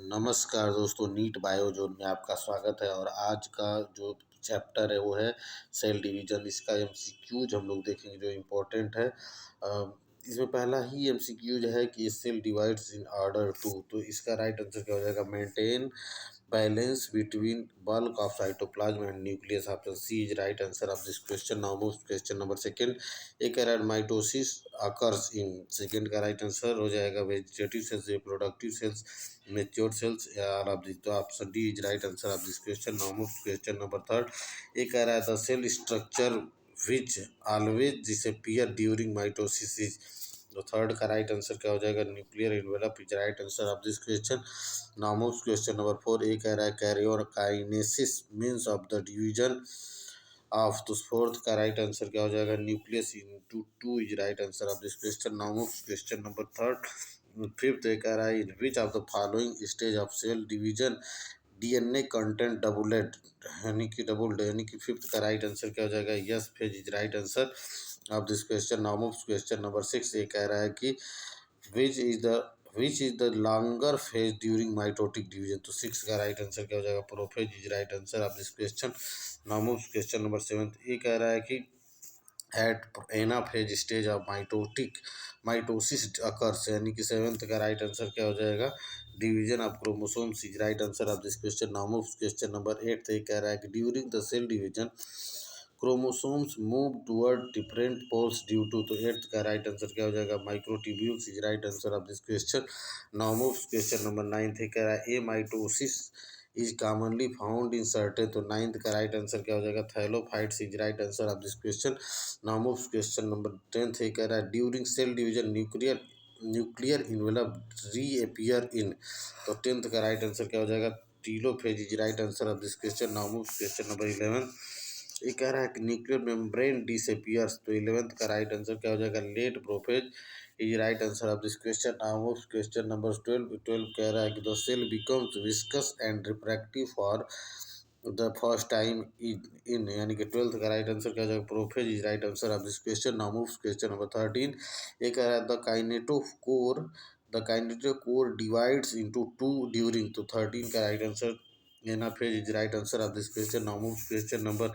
नमस्कार दोस्तों, NEET bio zone में आपका स्वागत है। और आज का जो चैप्टर है वो है सेल डिवीजन। इसका एमसीक्यूज हम लोग देखेंगे जो इम्पोर्टेंट है। इसमें पहला ही एमसीक्यूज है कि cell divides in order to. तो इसका राइट आंसर क्या हो जाएगा? Maintain balance between bulk of cytoplasm and nucleus. Option C is right answer of this question. Now move to question number second. एक कह रहा है माइटोसिस occurs in। सेकेंड का राइट आंसर हो जाएगा vegetative cells, reproductive cells, mature cells और आप तो option D is right answer of this question. Now move to question number third. एक कह रहा है the cell structure which always disappear during mitosis is. तो थर्ड का राइट आंसर क्या हो जाएगा? Nuclear envelope is right answer of this question. Now move question number four. ए कह रहा है karyokinesis means of the division of. तो fourth का राइट आंसर क्या हो जाएगा? Nucleus into two is right answer of this question. Now move question number third. Fifth एक कह रहा है in which of the following stage of cell division DNA content doublet, यानी कि डबल्ड, यानी कि फिफ्थ का राइट आंसर क्या हो जाएगा? S phase is right answer of this question. Now move question number six. ये कह रहा है कि which is the longer phase during mitotic division. तो सिक्स का राइट आंसर क्या हो जाएगा? Prophase is right answer of this question. Now move question number seventh. ये कह रहा है कि at anaphase stage of mitosis occurs, यानी कि सेवंथ का राइट आंसर क्या हो जाएगा? Division of chromosomes is right answer of this question. Now move question number eight. ये कह रहा है कि during the cell division chromosomes move toward different poles due to. तो एट्थ का राइट आंसर क्या हो जाएगा? Microtubules is right answer of this question. Now move question number ninth. ये कह रहा है amitosis is commonly found in certain. तो नाइन्थ का राइट आंसर क्या हो जाएगा? Thallophytes is right answer of this question. Now move question number tenth. ये कह रहा है during cell division nuclear envelope reappear in. तो टेंथ का राइट आंसर क्या हो जाएगा? Telophase is right answer of this question. Now move question number 11। ये कह रहा है कि न्यूक्लियर मेम्ब्रेन डिसअपियर्स। तो 11th का राइट आंसर क्या हो जाएगा? Late prophase is right answer of this question. Now question number 12 कह रहा है कि the cell becomes viscous and refractive for the first time in, यानी कि 12th का राइट आंसर क्या हो जाएगा? Prophase is right answer of this question. Now question number 13। ये कह रहा है the kinetochore divides into two during. तो 13 का right answer anaphase is right answer of this question. Now move question number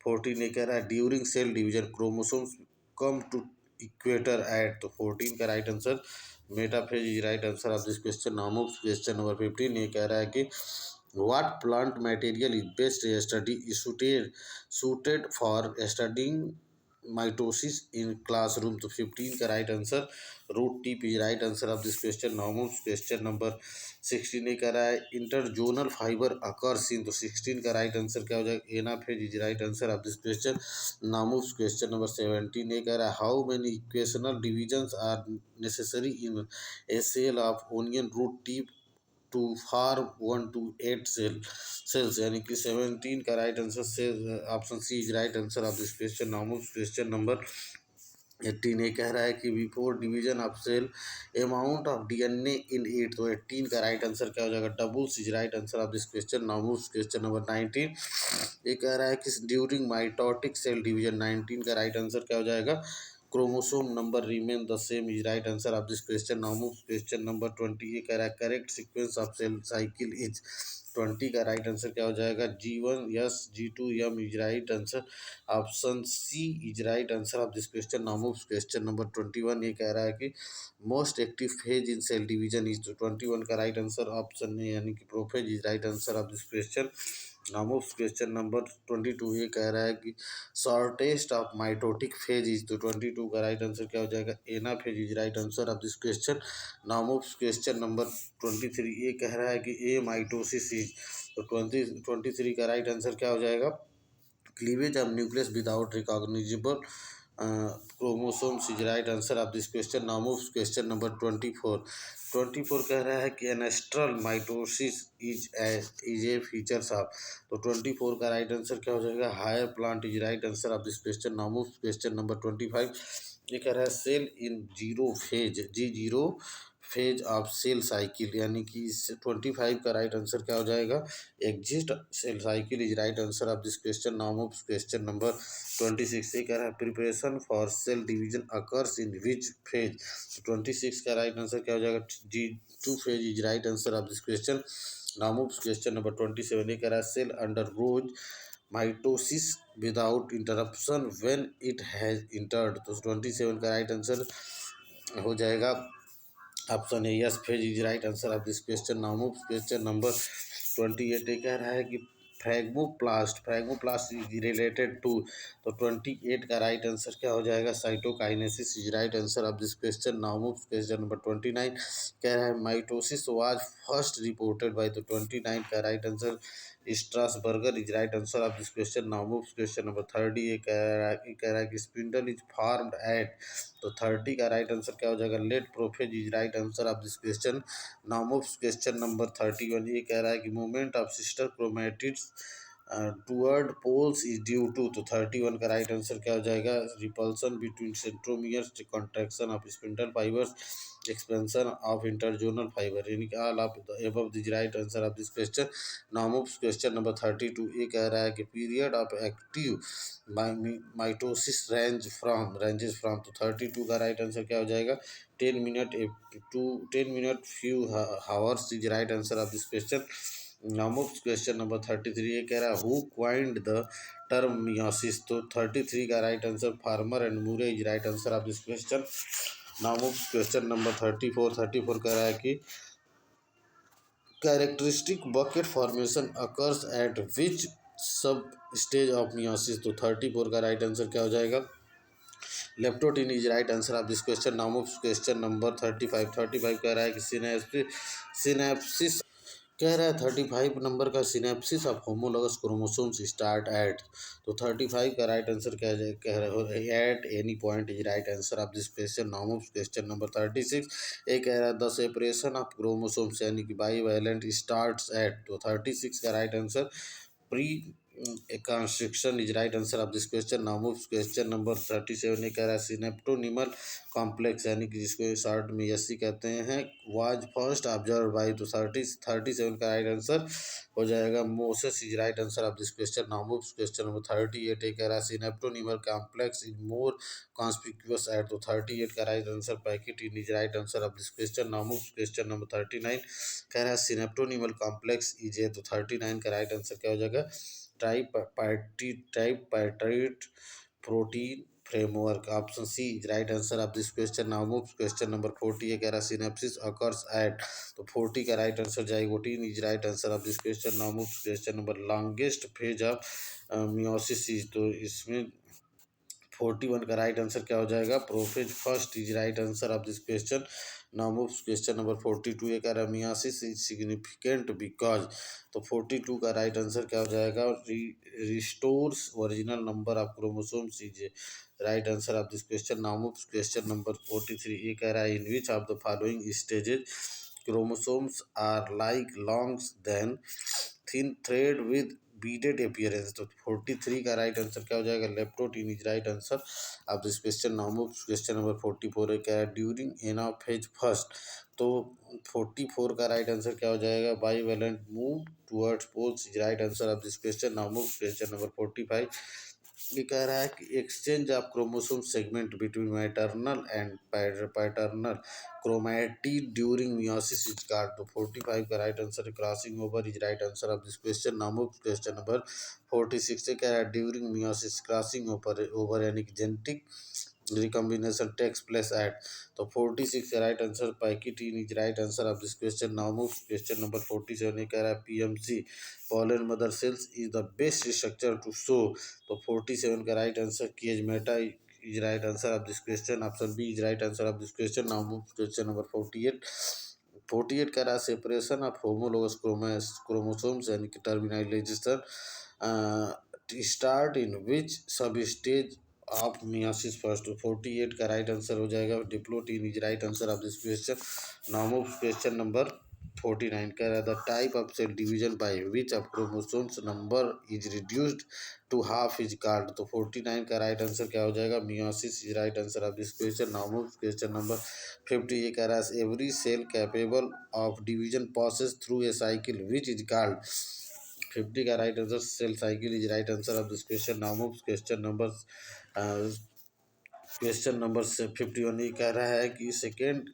14। ये कह रहा है during cell division chromosomes come to equator at. तो 14 का right answer metaphase is right answer of this question. Now move question number 15। ये कह रहा है कि what plant material is best study suited for studying mitosis in classroom. तो 15 का right answer root tip is right answer of this question. Now move question number 16। ये कह रहा है इंटरजोनल फाइबर अकर्स इन। तो 16 का राइट आंसर क्या हो जाएगा? Anaphase is right answer of this question. Now move question number 17। ये कह रहा है how many equational divisions are necessary in a cell of onion root tip to form 1 to 8 cells, यानी कि 17 का राइट आंसर से option C is right answer of this question. Now question number 18। ये कह रहा है कि before division of cell amount of DNA in it. तो 18 का राइट आंसर क्या हो जाएगा? Doubles is right answer of this question. Now question number 19। ये कह रहा है कि ड्यूरिंग माइटोटिक सेल डिवीजन 19 का राइट आंसर क्या हो जाएगा? Chromosome number remain the same is right answer of this question. Now question number 20। ये कह रहा है correct sequence of cell cycle is. 20 का राइट आंसर क्या हो जाएगा? G1 S, G2 M is right answer. Option C is right answer of this question. Now question number 21। ये कह रहा है कि most active phase in cell division is. तो 21 का राइट आंसर ऑप्शन है, यानी कि prophase is right answer of this question. Now question number 22। ये कह रहा है कि shortest of mitotic phase is. तो 22 का राइट आंसर क्या हो जाएगा? Anaphase is right answer of this question. Now question number 23। ये कह रहा है कि ए माइटोसिस इज। तो 23 का राइट आंसर क्या हो जाएगा? Cleavage of nucleus without recognizable chromosomes is right answer of this question. Now question number 24 कह रहा है कि anastral mitosis is a features of. तो 24 का राइट आंसर क्या हो जाएगा? Higher plant is right answer of this question. Now question number 25। ये कह रहा है cell in zero phase, G0 phase of cell cycle, यानी कि इस 25 का राइट आंसर क्या हो जाएगा, exit cell cycle is right answer of this question. Now move question number 26। ये कह रहा है preparation for cell division occurs in which phase. 26 का राइट आंसर क्या हो जाएगा, D two phase is right answer of this question. Now move question number 27। ये कह रहा है cell undergoes mitosis without interruption when it has entered. तो 27 का राइट आंसर हो जाएगा option A yes, phase is right answer of this question. Now move question number 28। ये कह रहा है कि फ्रैग्मोप्लास्ट इज रिलेटेड टू। तो 28 का राइट आंसर क्या हो जाएगा, cytokinesis is right answer of this question. Now move question number 29। कह रहा है mitosis was first reported by. तो 29 का right answer Strasburger is right answer of this question. Now move question number 30। ये कह रहा है कि स्पिंडल इज फॉर्म्ड एट। तो 30 का राइट आंसर क्या हो जाएगा, late prophase is right answer of this question. Now move question number 31। ये कह रहा है कि movement of sister chromatids toward poles is due to. तो 31 का राइट आंसर क्या हो जाएगा, repulsion between centromeres, contraction of spindle fibres, expansion of interzonal fibre, यानी कि all of the above the right answer of this question. Now move question number 32। ये कह रहा है कि period of active mitosis ranges from. तो 32 का right answer क्या हो जाएगा, 10 minute to 10 minute few hours is right answer of this question. Now move question number 33। ये कह रहा है who coined the term meiosis. तो 33 का right answer Farmer and Moore is right answer of this question. Now move question number 34 कह रहा है कि characteristic bucket formation occurs at विच सब स्टेज ऑफ मियोसिस। तो 34 का राइट आंसर क्या हो जाएगा, leptotene is right answer of this question. Now move question number 35 कह रहा है कि सिनेप्सिस कह रहा है 35 नंबर का synapses of homologous chromosomes start at. तो 35 का राइट आंसर क्या कह रहे हो, at any point is right answer of this question. Now move question number 36। ये कह रहा है द सेपरेशन ऑफ क्रोमोसोम्स यानी कि बाईवैलेंट स्टार्ट्स एट। तो 36 का right answer pre construction is right answer of this question. Now move question number 37। ये कह रहा है सिनेप्टोनिमल कॉम्प्लेक्स यानी कि जिसको शॉर्ट में एससी कहते हैं वाज फर्स्ट ऑब्जर्व बाई। तो 37 का राइट आंसर हो जाएगा meiosis is right answer of this question. Now move question number 38। ये कह रहा है synaptonemal complex is more conspicuous at. तो 38 का right answer pachytene is right answer of this question. Now move question number 39। कह रहा है सिनेप्टोनिमल कॉम्प्लेक्स इज ए। तो 39 का राइट आंसर क्या हो जाएगा, tripartite protein framework, option C is right answer of this question. Now move question number 40। ये कह रहा है सिनेप्सिस अकर्स एट। तो 40 का right answer zygotene is right answer of this question. Now move question number longest phase of meiosis is. तो इसमें 41 का right answer क्या हो जाएगा, prophase first is right answer of this question. Now move question number 42। ये कह रहा है मियोसिस इज सिग्निफिकेंट बिकॉज। तो 42 का राइट आंसर क्या हो जाएगा, restores original number of chromosomes is right answer of this question. Now move question number 43। ये कह रहा है in which of the following stages chromosomes are like longs then thin thread with beaded appearance. तो 43 का right answer क्या हो जाएगा, leptotene is right answer of this question. Now move question number 44। है क्या है ड्यूरिंग एनाफेज फर्स्ट। तो 44 का राइट आंसर क्या हो जाएगा, bivalent move towards poles is right answer of this question. Now move question number 45। ये कह रहा है कि exchange of chromosome segment between maternal and paternal chromatid during meiosis is called. तो 45 का right answer crossing over is right answer of this question. Now move question number 46। से कह रहा है ड्यूरिंग मियोसिस क्रॉसिंग ओवर यानी कि genetic recombination takes place at. तो 46 का right answer pachytene is right answer of this question. Now move question number 47। ये कह रहा है PMC pollen mother cells is the best structure to show। तो 47 का right answer chiasmata is right answer of this question. Option B is right answer of this question. Now move question number 48 का रहा separation of homologous chromosomes यानी कि terminalisation start in विच सब stage of meiosis first. 48 का right answer हो जाएगा diplotene is right answer of this question. Now move question number 49 कह रहा है the type of cell division by which of chromosomes number is reduced to half is called. तो 49 का right answer क्या हो जाएगा, meiosis is right answer of this question. Now move question number 50। ये कह रहा है every cell capable of division passes through a cycle which is called. 50 का right answer cell cycle is right answer of this question. Now move question number से 51। ये कह रहा है कि second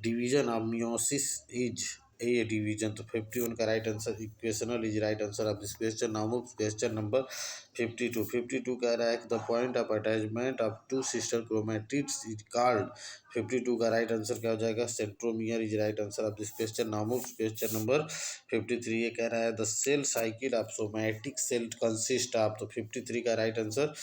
division of meiosis is a division. तो 51 का right answer equational is right answer of this question. Now move question number 52। 52 कह रहा है कि the point of attachment of two sister chromatids is called. 52 का राइट आंसर क्या हो जाएगा, centromere is right answer of this question. Now move question number 53। ये कह रहा है the cell cycle of somatic cell consist of. तो 53 का right answer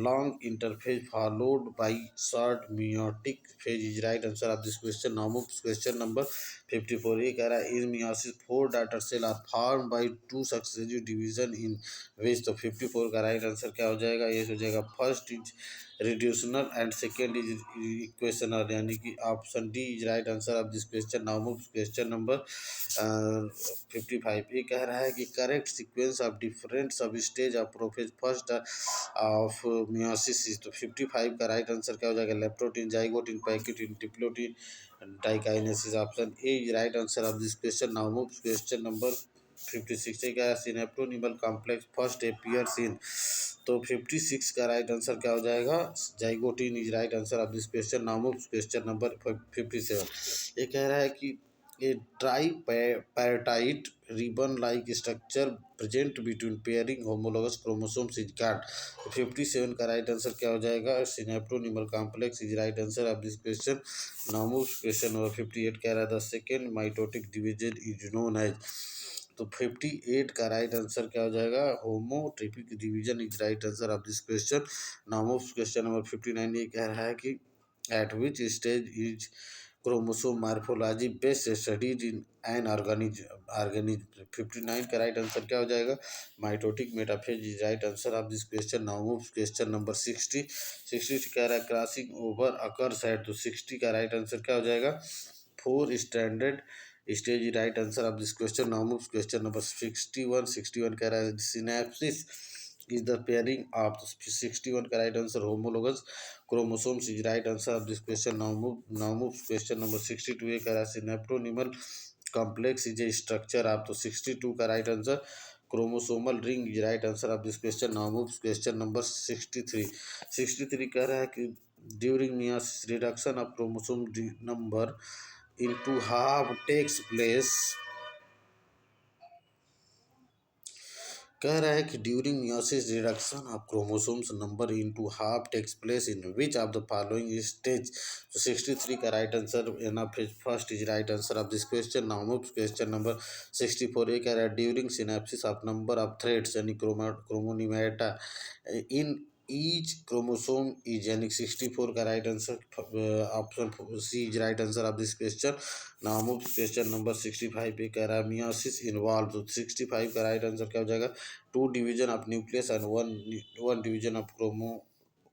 long interphase followed by short meiotic phase is right answer of this question. Now move question number 54। ये कह रहा है in meiosis 4 daughter cell are formed by 2 successive division in which। तो 54 का right answer क्या हो जाएगा, ये हो जाएगा first is reductional and second is equational, यानी कि option D is right answer of this question. Now move question number 55। ये कह रहा है कि correct sequence of different sub stage of prophase first of meiosis. तो 55 का राइट आंसर क्या हो जाएगा, leptotene, zygotene, pachytene, diplotene, diakinesis. Option A is right answer of this question. Now move question number 56। का सिनेप्टोनिमल कॉम्प्लेक्स फर्स्ट अपीयर्स इन। तो 56 का right answer क्या हो जाएगा, zygotene is right answer of this question. Now move question number 57। ये कह रहा है कि a tripartite ribbon-like structure present between pairing homologous chromosomes is called। तो 57 का राइट आंसर क्या हो जाएगा, synaptonemal complex is right answer of this question. Now move question number 58। कह रहा है the second mitotic division is known as. तो 58 का राइट आंसर क्या हो जाएगा, homotypic division is right answer of this question. Now move question number 59। ये कह रहा है कि at which stage is chromosome morphology best studies in an organism. 59 का राइट आंसर क्या हो जाएगा, mitotic metaphase is right answer of this question. Now move question number 60। 60 कह रहा है क्रॉसिंग ओवर अकर्स एट। तो 60 का राइट आंसर क्या हो जाएगा, 4 standard stage is right answer of this question. Now move question number 61। 61 कह रहा है synapses is the pairing of 61 का right answer homologous chromosomes is right answer of this question. Now move question number 62। ये कह रहा है synaptonemal complex is a structure of. तो 62 का right answer chromosomal ring is right answer of this question. Now move question number 63। 63 कह रहा है कि during meiosis reduction of chromosome number into half takes place। कह रहा है कि during meiosis reduction of chromosomes number into half takes place in which of the following stage. तो 63 का right answer anaphase first is right answer of this question. Now move question number 64। ये कह रहा है during synapsis of number of threads यानी chromonemata in each chromosome is, यानी 64 का right answer option C is right answer of this question. Now move question number 65 पे कह रहा है मियोसिस इन्वॉल्व। तो 65 का राइट आंसर क्या हो जाएगा, 2 division of nucleus and one division of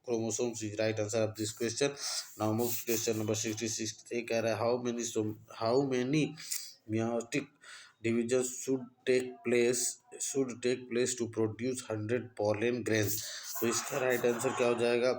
chromosomes is right answer of this question. Now move question number 66। ये कह रहा है how many meiotic divisions should take place to produce 100 pollen grains। तो इसका right answer क्या हो जाएगा,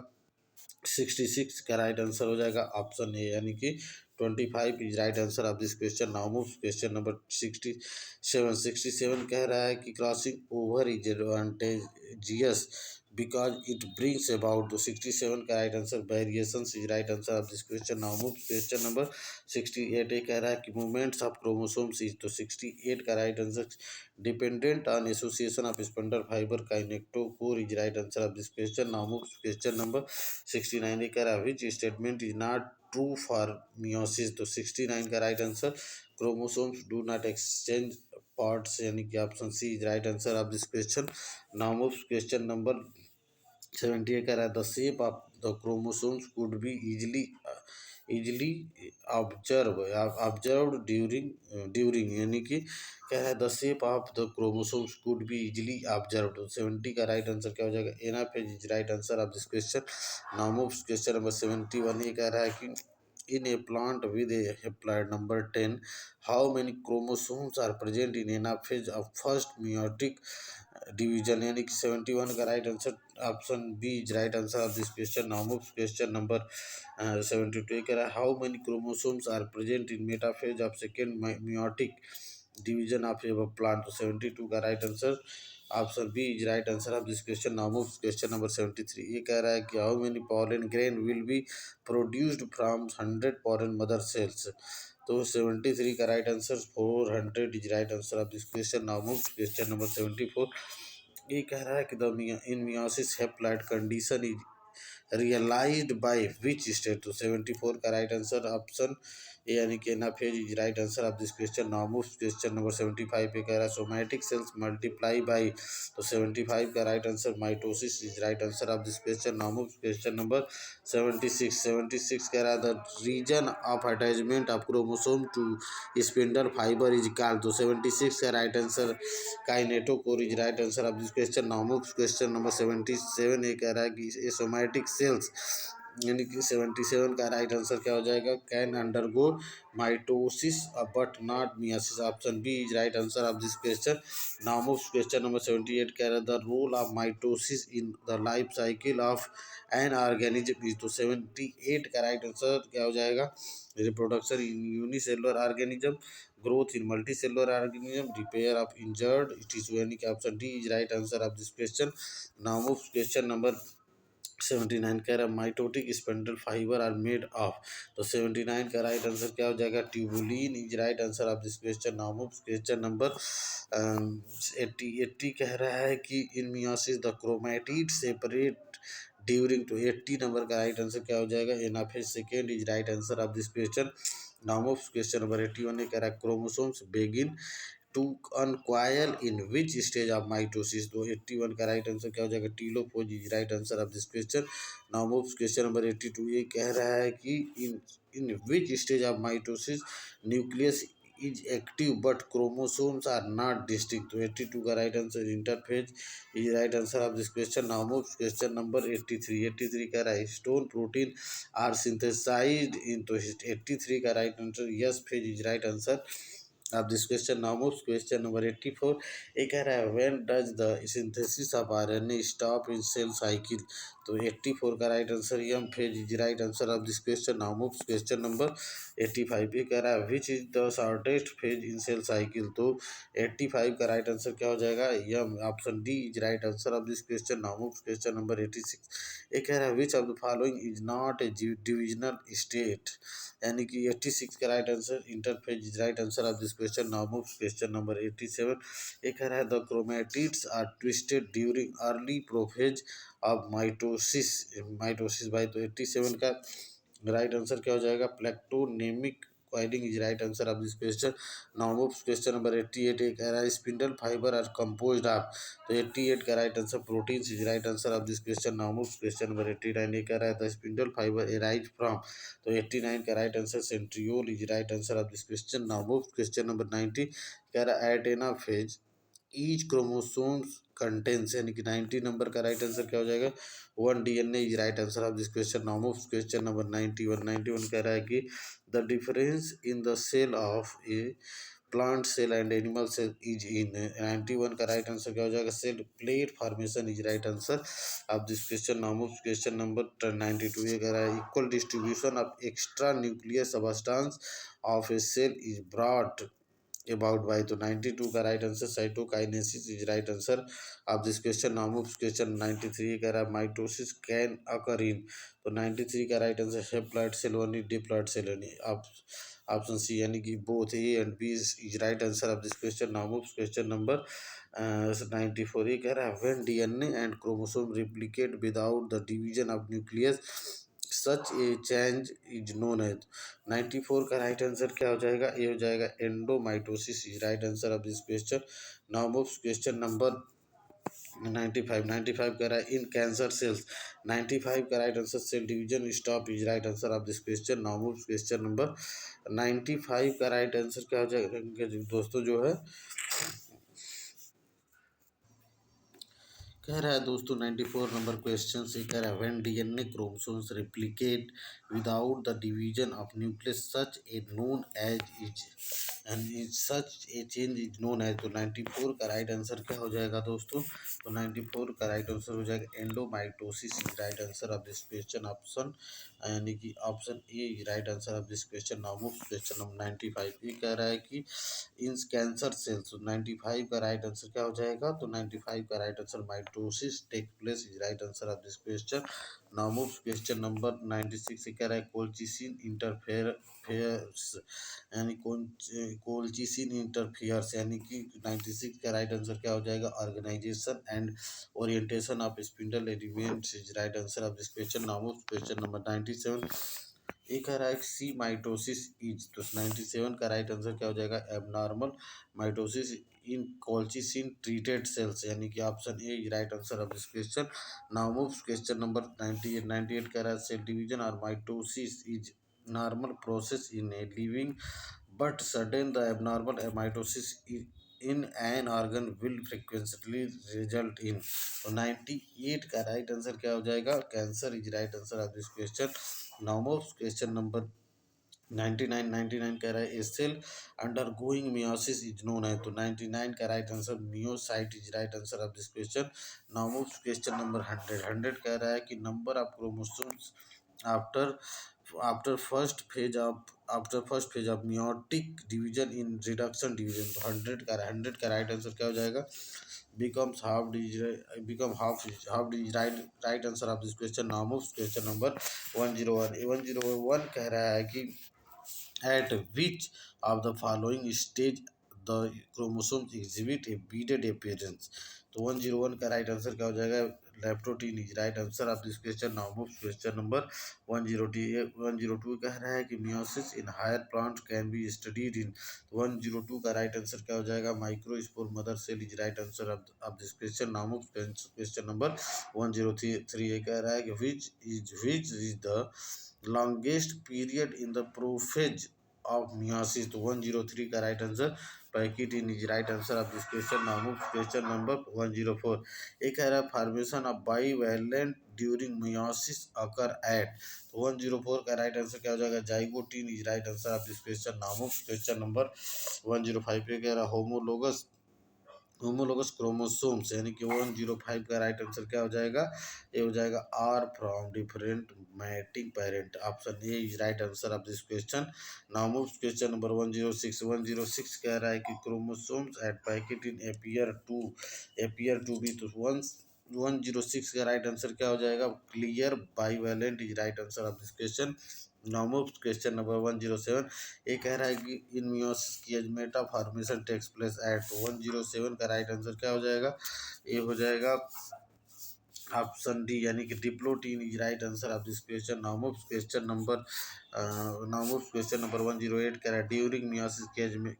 66 का राइट आंसर हो जाएगा ऑप्शन ए, यानी कि 25 is right answer of this question. Now move question number 67। 67 कह रहा है कि crossing over is advantageous because it brings about. तो 67 का right answer variation is right answer of this question. Now move question number 68। ये कह रहा है कि मूवमेंट्स ऑफ क्रोमोसोम्स इज। तो 68 का right answer dependent on association of spindle fibre kinetochore is right answer of this question. Now move question number 69। ये कह रहा है which statement is not true for meiosis. तो 69 का right answer chromosomes do not exchange parts, यानी कि option C is right answer of this question. Now move question number 70 कह रहा है the shape of the chromosomes could B easily observed during यानी कि कह रहा है the shape of the chromosomes could B easily observed. 70 का right answer क्या हो जाएगा, anaphase is right answer of this question. Now move question number 71। ये कह रहा है कि in a plant with a haploid number 10, how many chromosomes are present in anaphase of first meiotic division? यानी कि 71 का right answer option B is right answer of this question. Now move question number 72 कह रहा है how many chromosomes are present in metaphase of second meiotic division of a plant. तो 72 का right answer option B is right answer of this question. Now move question number 73। ये कह रहा है कि how many pollen grain will be produced from 100 pollen mother cells. तो 73 का right answer 400 is right answer of this question. Now move question number 74। ये कह रहा है कि the in meiosis haploid condition is realised by which state. तो 74 का right answer option A यानी कि anaphase is right answer of this question. Now move question number 75 पे कह रहा है सोमैटिक सेल्स मल्टीप्लाई बाय। तो 75 का right answer mitosis is right answer of this question. Now move question number 76 कह रहा है the region of attachment of chromosome to spindle fibre is called. तो 76 का right answer kinetochore is right answer of this question. Now move question number 77। ये कह रहा है कि ये सोमैटिक सेल्स यानी कि 77 का राइट आंसर क्या हो जाएगा can undergo mitosis but not meiosis. Option B is right answer of this question. Now move question number 78 कह रहा है the role of mitosis in the life cycle of an organism is. तो 78 का right answer क्या हो जाएगा reproduction in unicellular organism, growth in multicellular organism, repair of injured tissue. यानी कि option D is right answer of this question. Now move question number 79 कह रहा है mitotic spindle fibre are made of. तो 79 का राइट आंसर क्या हो जाएगा tubulin is right answer of this question. Now move question number 80 कह रहा है कि in meiosis the chromatid separate during. तो 80 नंबर का राइट आंसर क्या हो जाएगा anaphase second is right answer of this question. Now move question number 81 कह रहा है chromosomes begin to अनकॉयल in which stage of mitosis. तो 81 का राइट आंसर क्या हो जाएगा telophase is right answer of this question. Now move question number 82। ये कह रहा है कि in in which stage of mitosis nucleus is active but chromosomes are not distinct. तो 82 का right answer interphase is right answer of this question. Now move question number 83 कह रहा है स्टोन प्रोटीन आर सिंथेसाइज्ड इन। तो 83 का right answer S phase is right answer of this question. Now moves question number 84। ये कह रहा है when does the synthesis of RNA stop in cell cycle। तो 84 का right answer M phase is right answer of this question. Now moves question number 85। ये कह रहा है which is the shortest phase in cell cycle. तो 85 का right answer क्या हो जाएगा M option D is right answer of this question. Now moves question number 86। ये कह रहा है which of the following is not a divisional state. यानी कि 86 का right answer interphase is right answer of this question. Now moves question number 87। ये कह रहा है the chromatids are twisted during early prophase of mitosis by. तो 87 का right answer क्या हो जाएगा plectonemic coiling is right answer of this question. Now moves question number 88। ये कह रहा है spindle fibre are composed of. तो 88 का right answer proteins is right answer of this question. Now moves question number 89। ये कह रहा है the spindle fibre arise from. तो 89 का right answer centriole is right answer of this question. Now moves question number 90। कह रहा है एटेनाफेज each chromosomes contains. यानी कि 90 नंबर का राइट आंसर क्या हो जाएगा 1 DNA is right answer of this question. Now moves question number 91 कह रहा है कि the difference in the cell of a plant cell and animal cell is in. 91 का राइट आंसर क्या हो जाएगा cell plate formation is right answer of this question. Now moves question number 92। ये कह रहा है equal distribution of extra nuclear substance of a cell is brought about by. तो 92 का right answer cytokinesis is right answer of this question. Now moves question 93। कह रहा है mitosis can occur इन। तो 93 का right answer haploid cell only diploid cell only option C यानी कि both A and B is right answer of this question. Now moves question number 94। ये कह रहा है when DNA and chromosome replicate without the division of nucleus such a change is known as. 94 का right answer क्या हो जाएगा ये हो जाएगा endomitosis is right answer of this question. Now moves question number 95 कह रहा है इन कैंसर सेल्स। 95 का right answer cell division stop is right answer of this question. Now moves question number 95 का राइट आंसर क्या हो जाएगा दोस्तों जो है कह रहा है दोस्तों 94 नंबर क्वेश्चन से कह रहा है when DNA chromosomes replicate without the division of nucleus such a known as is and is such a change is known as. तो 94 का राइट आंसर क्या हो जाएगा दोस्तों? तो 94 का राइट आंसर हो जाएगा endomitosis is right answer of this question option, यानी कि option A right answer of this question. Now move question number 95। ये कह रहा है कि इन कैंसर सेल्स, 95 का राइट आंसर क्या हो जाएगा? तो 95 का right answer mitosis take place is right answer of this question. Now move question number 96। ये कह रहा है कोलचिसिन इंटरफेयर्स, यानी कोलचिसिन इंटरफियर्स, यानी कि 96 का राइट आंसर क्या हो जाएगा? Organisation and orientation of spindle elements is right answer of this question. Now move question number 97। एक कह रहा है सी माइटोसिस इज, तो 97 का राइट आंसर क्या हो जाएगा? एबनॉर्मल माइटोसिस इन कोलचिसिन ट्रीटेड सेल्स, यानी कि option A right answer of this question. Now move question number 98। 98 कह रहा है सेल डिवीजन और mitosis is normal process in a living but sudden the abnormal mitosis in an organ will frequently result in। तो 98 का right answer क्या हो जाएगा? Cancer is right answer of this question. Now question number 99। 99 कह रहा है a cell undergoing meiosis is known है, तो 99 का right answer meiocyte is right answer of this question. Now question number 100। 100 कह रहा है कि number of chromosomes after after first phase of meiotic division in reduction division. तो 100 का right answer क्या हो जाएगा? becomes half is right answer of this question। now moves question number 101। 101 कह रहा है कि at which of the following stage the chromosomes exhibit a beaded appearance। तो 101 का राइट आंसर क्या हो जाएगा? Leptotene is right answer of this question. Now move question number 102। 102 कह रहा है कि meiosis in higher plant can be studied in. 102 का राइट आंसर क्या हो जाएगा? Microspore mother cell is right answer of this question. Now move question number 103। ये कह रहा है कि which is the longest period in the prophase of meiosis। तो 103 का right answer pachytene is right answer of this question. Now question number 104। एक कह रहा है formation of bivalent during meiosis occur at. तो 104 का राइट आंसर क्या हो जाएगा? Zygotene is right answer of this question. Now question number 105 पे कह रहा है होमोलोगस क्रोमोसोम्स, यानी कि 105 का राइट आंसर क्या हो जाएगा? ये हो जाएगा are from different mating parent. Option A is right answer of this question. Now move question number 106। 106 कह रहा है कि chromosomes at pachytene appear to be. तो 106 का राइट आंसर क्या हो जाएगा? Clear bivalent is right answer of this question. Now move question number 107। ये कह रहा है कि इन मियोसिस की meta formation takes place at. 107 का राइट आंसर क्या हो जाएगा? ये हो जाएगा ऑप्शन डी, यानी कि diplotene is right answer of this question. Now question number 108 कह रहा है ड्यूरिंग मियोसिस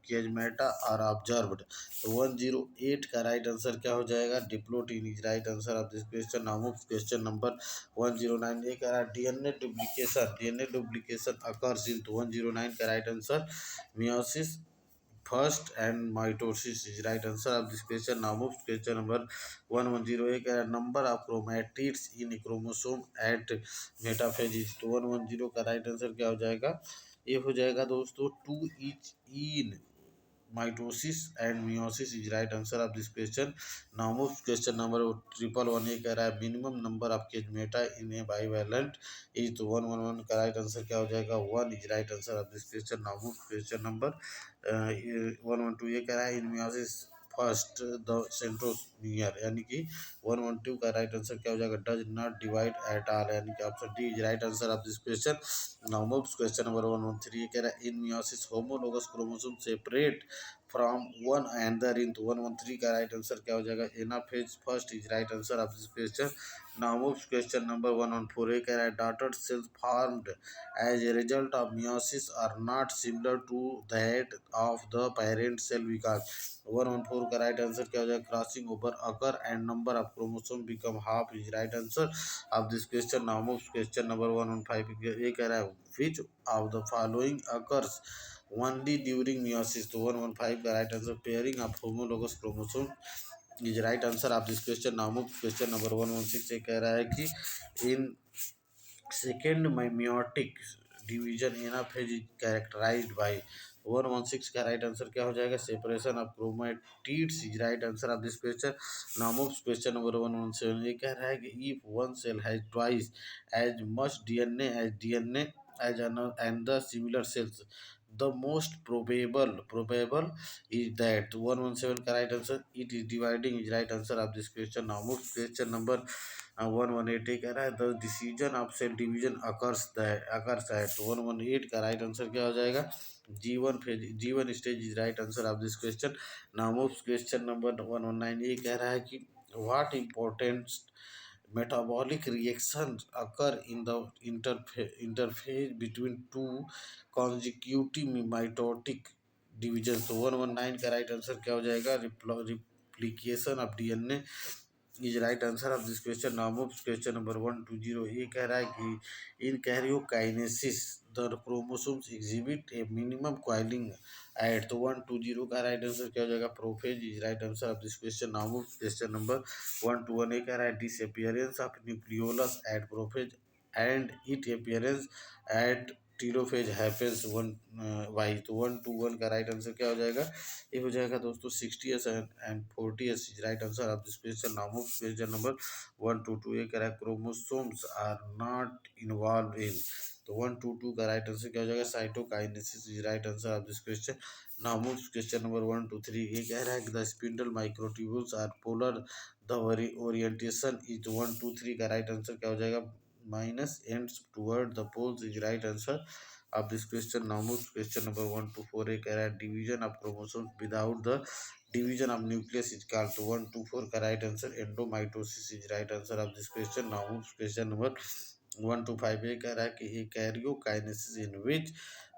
केजमेटा आर ऑब्जर्व्ड। तो 108 का राइट आंसर क्या हो जाएगा? Diplotene is right answer of this question. Now question number 109। ये कह रहा है डीएनए डुप्लीकेशन अकर्स इन। तो 109 का right answer meiosis first and mitosis is right answer of this question. Now move question number 110। Number of chromatids in chromosome at metaphase. तो 110 का right answer क्या हो जाएगा? ये हो जाएगा दोस्तों 2 each in mitosis and meiosis is right answer of this question. Now move question number 111। ये कह रहा है minimum number of chiasmata in a bivalent is. तो 111 का राइट आंसर क्या हो जाएगा? 1 is right answer of this question. Now move question number 112। ये कह रहा है in meiosis first the centromere, यानी कि 112 का राइट आंसर क्या हो जाएगा? Does not divide at all, यानी कि option D is right answer of this question. Now move question number 113। ये कह रहा है in meiosis homologous chromosome separate from one another in. तो 113 का राइट आंसर क्या हो जाएगा? Anaphase first is right answer of this question. Now move question number 114। ये कह रहा है daughter cells formed as a result of meiosis are not similar to that of the parent cell because। 114 का right answer क्या हो जाएगा? Crossing over occur and number of chromosome become half is right answer of this question. Now move question number 115। ये कह रहा है which of the following occurs only during meiosis. तो 115 का right answer pairing of homologous chromosome is right answer of this question. Now move question number 116। ये कह रहा है कि in second meiotic division anaphase is characterised by. 116 का right answer क्या हो जाएगा? Separation of chromatids is right answer of this question. Now move question number 117। ये कह रहा है कि if one cell has twice as much DNA as another similar cells, the most probable is that 117 का right answer it is dividing is right answer of this question. Now move question number 118 कह रहा है the decision of cell division occurs at 118 का right answer क्या हो जाएगा? G1 stage is right answer of this question. Now move question number 119। ये कह रहा है कि what important metabolic reactions occur in the interphase between two consecutive mitotic divisions। तो 119 का राइट आंसर क्या हो जाएगा? Replication of DNA is right answer of this question. Now move question number 120। ये कह रहा है कि in karyokinesis the chromosomes exhibit a minimum coiling at. तो 120 का राइट आंसर क्या हो जाएगा? Prophase is right answer of this question. Now move question number 121। ये कह रहा है disappearance of nucleolus at prophase and it appearance at telophase happens one why. तो 121 का राइट आंसर क्या हो जाएगा? ये हो जाएगा दोस्तों 60s and 40s is right answer of this question. Now move question number 122। ये कह रहा है chromosomes are not involve in. तो 122 का राइट आंसर क्या हो जाएगा? Cytokinesis is right answer of this question. Now move question number 123। ये कह रहा है कि the spindle microtubules are polar the orientation is 123 का राइट आंसर क्या हो जाएगा? Minus ends toward the poles is right answer of this question. Now move question number 124। एक कह रहा है division of chromosomes without the division of nucleus is called। तो 124 का right answer endomitosis is right answer of this question। Now move question number 125। ये कह रहा है कि karyokinesis in which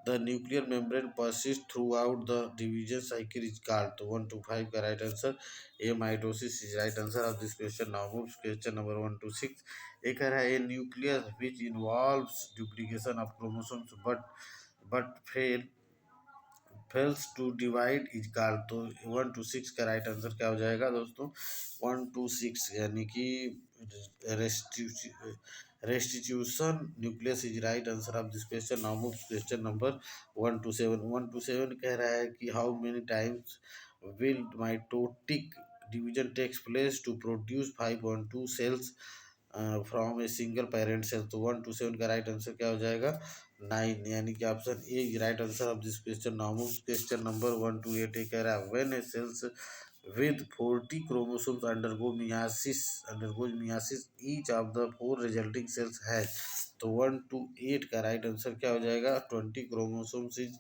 the nuclear membrane persists throughout the division cycle is called। तो 125 का right answer amitosis is right answer of this question। Now move question number 126। एक कह रहा है a nucleus which involves duplication of chromosomes but fails to divide is called। तो 126 का right answer क्या हो जाएगा दोस्तों? 126 यानी कि restitution nucleus is right answer of this question. Now move question number 127 कह रहा है कि how many times will mitotic division takes place to produce 5.2 cells from a single parent cell. तो 127 का राइट आंसर क्या हो जाएगा? 9 यानी कि option A right answer of this question. Now move question number 128। ये कह रहा है when a cells with 40 chromosomes undergoes meiosis each of the 4 resulting cells has। तो 1 to 8 का राइट आंसर क्या हो जाएगा? 20 chromosomes is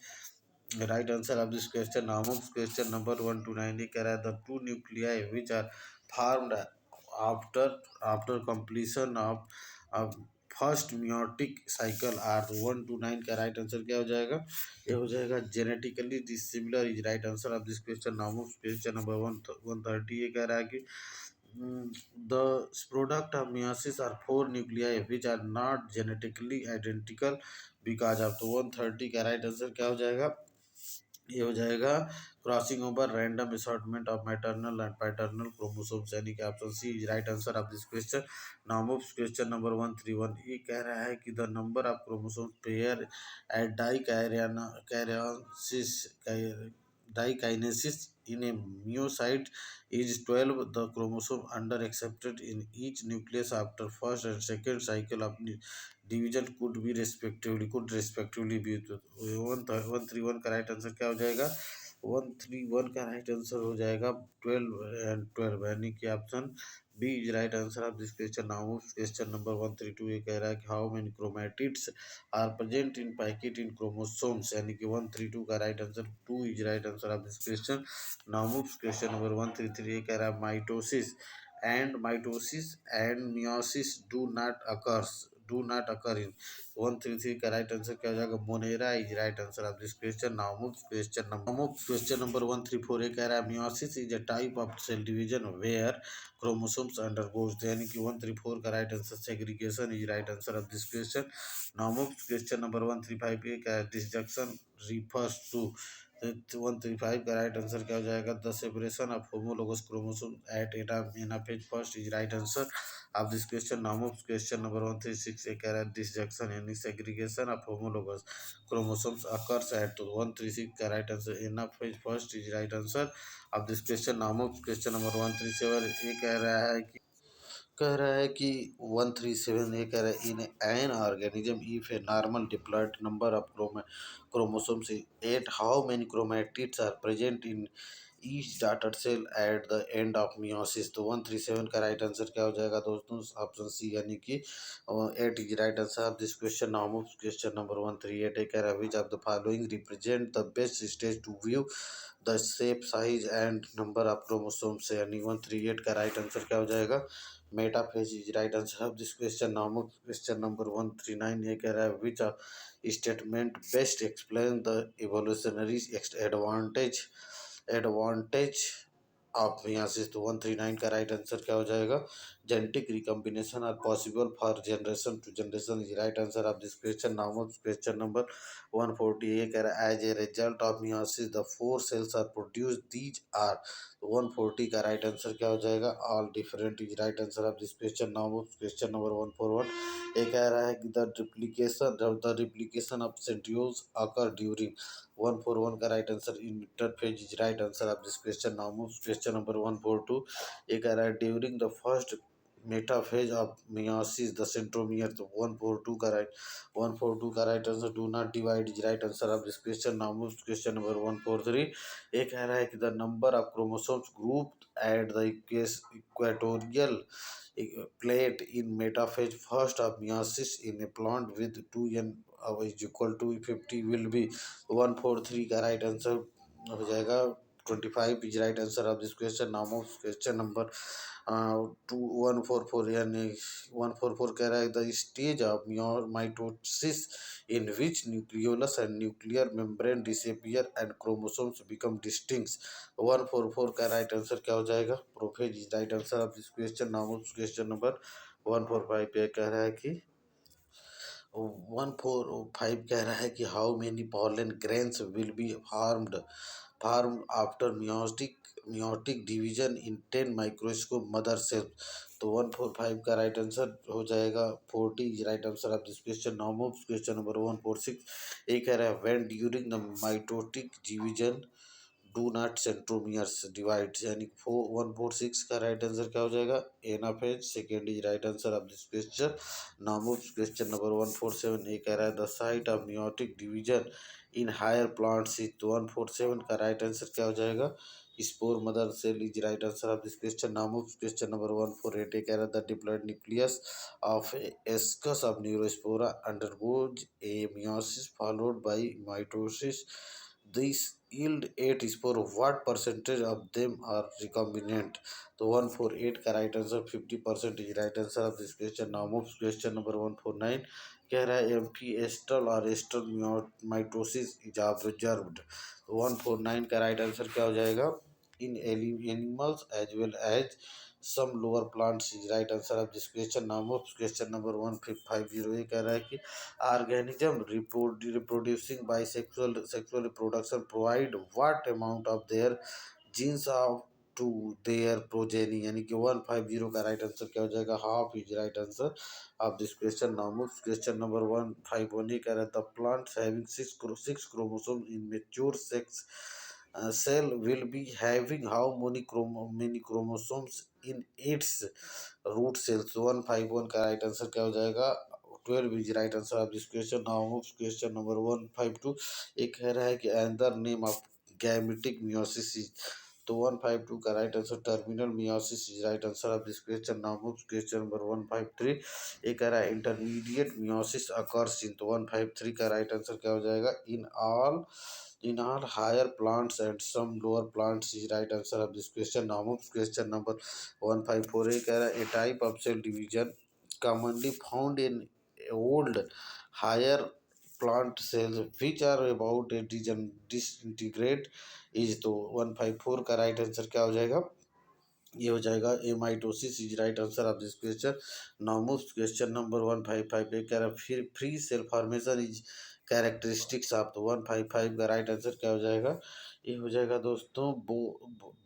right answer of this question. Now move question number 129। ये कह रहा है the two nuclei which are formed after completion of first meiotic cycle are. 129 का राइट आंसर क्या हो जाएगा? ये हो जाएगा genetically dissimilar is right answer of this question. Now move question number 130। ये कह रहा है कि the product of meiosis are 4 nuclei which are not genetically identical because of. तो 130 का राइट आंसर क्या हो जाएगा? ये हो जाएगा crossing over random assortment of maternal and paternal chromosomes यानी कि option C is right answer of this question. Now move question number 131। ये कह रहा है कि the number of chromosomes pair at diakinesis in a meiocyte is 12। The chromosome under accepted in each nucleus after first and second cycle of division could respectively be। 131 का right answer क्या हो जाएगा? 131 का राइट आंसर हो जाएगा 12 and 12 यानी कि option B is right answer of this question. Now question number 132। ये कह रहा है कि how many chromatids are present in pachytene chromosomes यानी कि 132 का right answer 2 is right answer of this question. Now move question number 133। ये कह रहा है mitosis and meiosis do not occur in. 133 का राइट आंसर क्या हो जाएगा? Monera is right answer of this question. Now move question number 134। ये कह रहा है meiosis is a type of cell division where chromosomes undergoes. यानी कि 134 का right answer segregation is right answer of this question. Now move question number 135। ये कह रहा है डिसजंक्शन refers to तो 135 का राइट आंसर क्या हो जाएगा? The separation of homologous chromosome at anaphase first is right answer of this question. Name of question number 136 ए कह रहा है डिसजेक्शन यानी segregation of homologous chromosomes occurs at 136 का right answer anaphase first is right answer of this question. Name of question number 137 ये कह रहा है कि 137 ये कह रहा है in an organism if a normal diploid number of chromosomes is 8, how many chromatids are present in each daughter cell at the end of meiosis. तो 137 का राइट आंसर क्या हो जाएगा दोस्तों? ऑप्शन सी यानी कि 8 is right answer of this question. Now move question number 138 ए कह रहा है which of the following represent the best stage to view the shape size and number of chromosomes यानी 138 का राइट आंसर क्या हो जाएगा? Metaphase is right answer of this question. Now question number 139 ये कह रहा है which statement best explain the evolutionary advantage of meiosis. तो 139 का राइट आंसर क्या हो जाएगा? Genetic recombination are possible for generation to generation is right answer of this question. Now question number 140 ये कह रहा है as a result of meiosis the 4 cells are produce these are. तो 140 का राइट आंसर क्या हो जाएगा? All different is right answer of this question. Now question number 141 ये कह रहा है कि the replication of centrioles occur during 141 का right answer interphase is right answer of this question. Now move question number 142 ये कह रहा है during the first metaphase of meiosis the centromere. तो 142 का right answer do not divide is right answer of this question. Now move question number 143 ये कह रहा है कि the number of chromosomes group at the equatorial plate in metaphase first of meiosis in a plant with 2n is equal to 50 will be 143 का right answer हो जाएगा। 25 is right answer of this question. Name of question number 144 यानी 144 कह रहा है the stage of mitosis in which nucleolus and nuclear membrane disappear and chromosomes become distinct. 144 का right answer क्या हो जाएगा? Prophase is right answer of this question. Now question number 145 पे कह रहा है कि 145 कह रहा है कि how many pollen grains will be form after meiotic division in 10 microscope mother cell. तो 145 का राइट आंसर हो जाएगा 40 is right answer of this question. Now question number 146 ये कह रहा है when during the mitotic division do not centromeres divides यानी 146 का राइट आंसर क्या हो जाएगा? Anaphase second is right answer of this question. Now question number 147 ये कह रहा है the site of meiotic division in higher plants is. 147 का राइट आंसर क्या हो जाएगा? Spore mother cell is right answer of this question. Now question number 148 ये कह रहा है the diploid nucleus of ascus of Neurospora undergoes a meiosis followed by mitosis. These yield 8 spore. What percentage of them are recombinant? तो 148 का right answer 50% is right answer of this question. Now move question number 149 कह रहा है amphi एस्टल और एस्टल mitosis is observed. तो 149 का right answer क्या हो जाएगा? In animals as well as some lower plants is right answer of this question. Now move question number 1550 ये कह रहा है कि organism reproducing by sexual reproduction provide what amount of their genes of to their progeny यानी कि 150 का right answer क्या हो जाएगा? Half is right answer of this question. Now move question number 151 ये कह रहा है the plants having six chromosome in mature sex cell will be having how many chromosomes in its root cells। 151 का right answer क्या हो जाएगा? 12 is right answer of this question. Now question number 152 ये कह रहा है कि another name of gametic meiosis is. तो 152 का right answer terminal meiosis is right answer of this question. Now question number 153 ये कह रहा है इंटरमीडिएट मियोसिस अकर्स इन। तो 153 का राइट आंसर क्या हो जाएगा? in all higher plants and some lower plants is right answer of this question. Now move question number 154 ये कह रहा है a type of cell division commonly found in old higher plant cells which are about to disintegrate is। तो 154 का right answer क्या हो जाएगा? ये हो जाएगा amitosis is right answer of this question. Now move question number 155 पे कह रहा है फिर free cell formation is characteristics of the 155 का राइट आंसर क्या हो जाएगा? ये हो जाएगा दोस्तों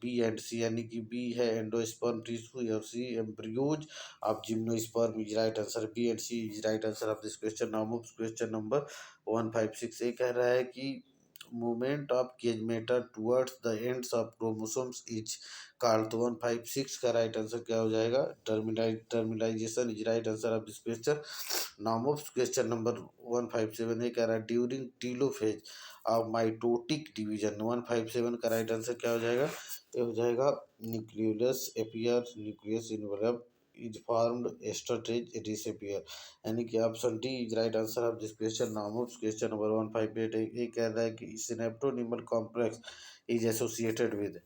बी एंड सी, यानी कि बी है एंडोस्पर्म टिश्यू और C embryos of gymnosperm is right answer. B and C is right answer of this question. Now move question number 156। ये कह रहा है कि movement of cage matter towards the ends of chromosomes is called। तो 156 का right answer क्या हो जाएगा? Terminalisation is right answer of this question. Now of question number 157। ये कह रहा है during telophase of mitotic division. 157 का राइट आंसर क्या हो जाएगा? ये हो जाएगा nucleus appear, nucleus envelope is formed, estrogen disappear, यानी कि option D is right answer of this question. Now moves question number 158। ये कह रहा है कि synaptonemal complex is associated with.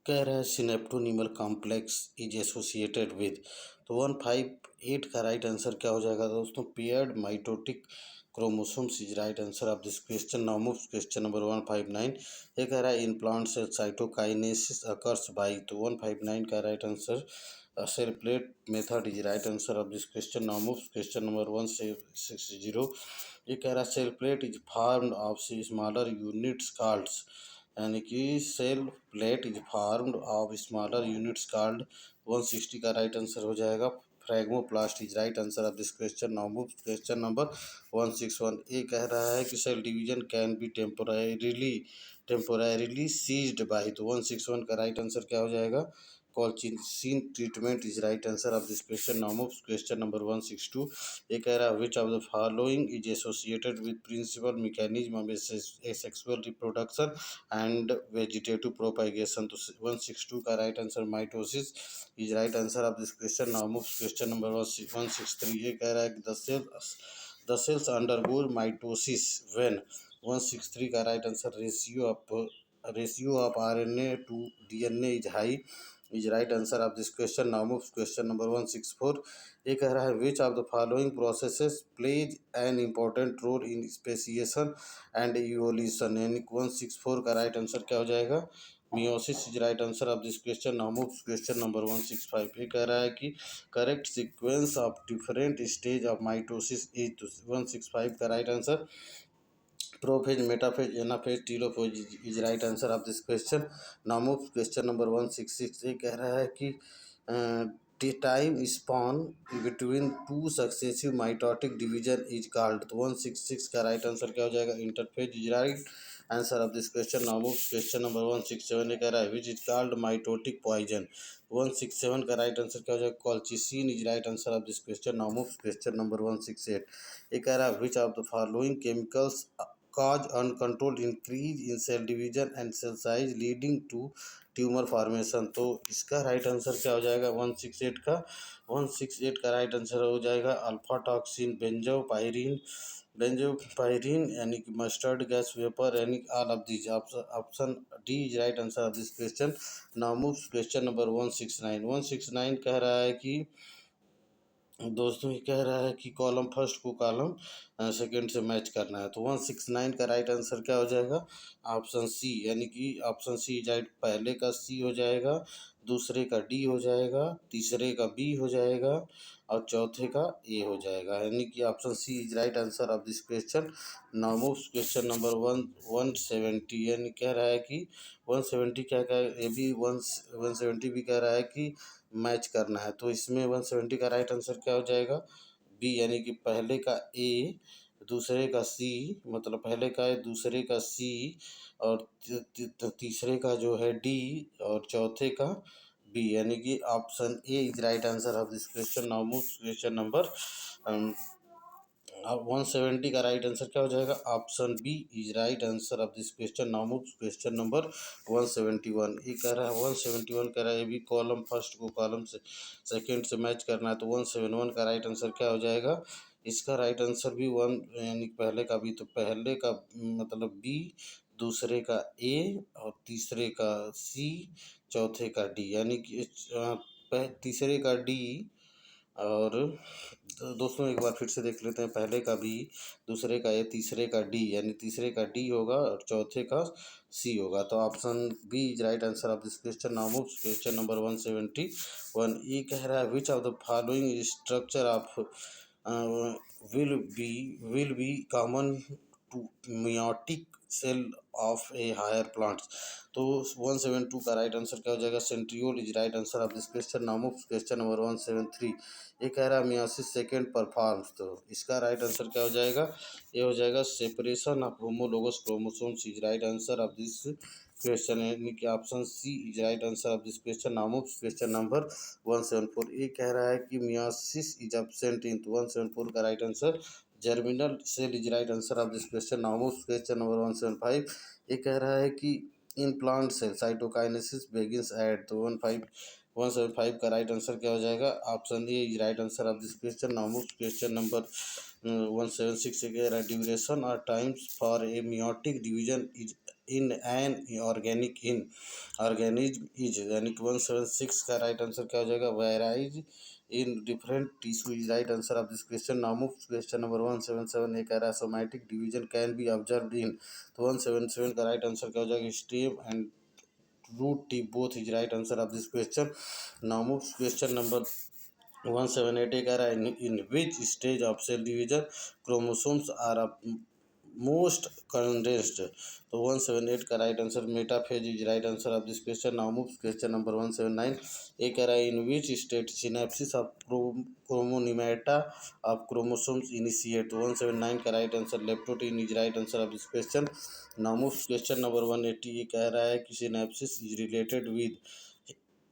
कह रहा है synaptonemal complex is associated with. तो 158 का राइट आंसर क्या हो जाएगा दोस्तों? Paired mitotic chromosomes is right answer of this question. Now moves question number 159। ये कह रहा है in plant cell cytokinesis occurs by. तो 159 का right answer cell plate method is right answer of this question. Now moves question number 160। ये कह रहा है cell plate is formed of smaller units called, यानी कि cell plate is formed of smaller units called. 160 का right answer हो जाएगा phragmoplast is right answer of this question. Now move question number 161। ये कह रहा है कि cell division can be temporarily ceased by. तो 161 का राइट आंसर क्या हो जाएगा? Colchicine treatment is right answer of this question. Now move question number 162। ये कह रहा है which of the following is associated with principal mechanism of sexual reproduction and vegetative propagation. तो 162 का right answer mitosis is right answer of this question. Now move question number 163। ये कह रहा है कि the cells undergo mitosis when. 163 का right answer ratio of RNA to DNA is high is right answer of this question. Now move question number 164। ये कह रहा है which of the following processes plays an important role in speciation and evolution, यानी 164 का right answer क्या हो जाएगा? Meiosis is right answer of this question. Now move question number 165। ये कह रहा है कि correct sequence of different stage of mitosis is. 165 का right answer prophase, metaphase, anaphase, telophase is right answer of this question. Now move question number 166। ये कह रहा है कि time span between two successive mitotic division is called. तो 166 का right answer क्या हो जाएगा? Interphase is right answer of this question. Now move question number 167। ये कह रहा है which is called mitotic poison. 167 का राइट आंसर क्या हो जाएगा? Colchicine is right answer of this question. Now move question number 168। ये कह रहा है which of the following chemicals cause uncontrolled increase in cell division and cell size leading to tumour formation. तो इसका right answer क्या हो जाएगा? 168 का राइट आंसर हो जाएगा अल्फा टॉक्सिन, बेंजोपायरिन, यानी कि मस्टर्ड गैस वेपर, यानी all of these. Option D is right answer of this question. Now move question number 169 कह रहा है कि दोस्तों ये कह रहा है कि कॉलम फर्स्ट को कॉलम सेकंड से मैच करना है। तो 169 का राइट आंसर क्या हो जाएगा? ऑप्शन सी, यानी कि ऑप्शन सी राइट। पहले का सी हो जाएगा, दूसरे का डी हो जाएगा, तीसरे का बी हो जाएगा और चौथे का ए हो जाएगा, यानी कि option C is right answer of this question. Now move question number 170। यानी कह रहा है कि 170 क्या क्या ये भी 170 भी कह रहा है कि मैच करना है। तो इसमें 170 का राइट आंसर क्या हो जाएगा? बी, यानी कि पहले का ए, दूसरे का सी, मतलब पहले का ए, दूसरे का सी और तीसरे का जो है डी और चौथे का बी, यानी कि option A is right answer of this question. Now move question number 170 का राइट आंसर क्या हो जाएगा? Option B is right answer of this question. Now move question number 171। ये कह रहा है 171 कह रहा है ये भी कॉलम फर्स्ट को कॉलम से सेकंड से मैच करना है। तो 171 का राइट आंसर क्या हो जाएगा? इसका राइट आंसर भी वन, यानी पहले का बी, तो पहले का मतलब बी, दूसरे का ए और तीसरे का सी, चौथे का डी, यानी कि तीसरे का डी और दोस्तों एक बार फिर से देख लेते हैं। पहले का बी, दूसरे का ए, तीसरे का डी, यानी तीसरे का डी होगा और चौथे का सी होगा। तो option B is right answer of this question. Now move question number 171। ये कह रहा है which of the following structure of uh, will be common to meiotic cell of a higher plants. तो 172 का राइट आंसर क्या हो जाएगा? Centriole is right answer of this question. Now move question number 173। ये कह रहा है मियोसिस सेकेंड परफॉर्म्स, तो इसका राइट आंसर क्या हो जाएगा? ये हो जाएगा separation of homologous chromosomes is right answer of this question, यानी कि option C is right answer of this question. Now move question number 174। ये कह रहा है कि मियोसिस इज एब्सेंट इन 174 का right answer germinal cell is right answer of this question. Now move question number 175। ये कह रहा है कि in plant cell cytokinesis begins at, तो 175 का राइट आंसर क्या हो जाएगा? Option A is right answer of this question. Now move question number 176 से कह रहा है ड्यूरेशन और times for a meiotic division is in an organic in organism is, यानी कि 176 का राइट आंसर क्या हो जाएगा? Varies in different tissue is right answer of this question. Now move question number 177। ये कह रहा है somatic division can be observed in, तो 177 का राइट आंसर क्या हो जाएगा? Stem and root tip both is right answer of this question. Now move question number 178। कह रहा है in which stage of cell division chromosomes are most condensed, तो 178 का right answer metaphase is right answer of this question. Now move question number 179। ये कह रहा है in which state synapsis of chromonemata of chromosomes initiate, तो 179 का right answer leptotene is right answer of this question. Now move question number 180। ये कह रहा है कि synapsis is related with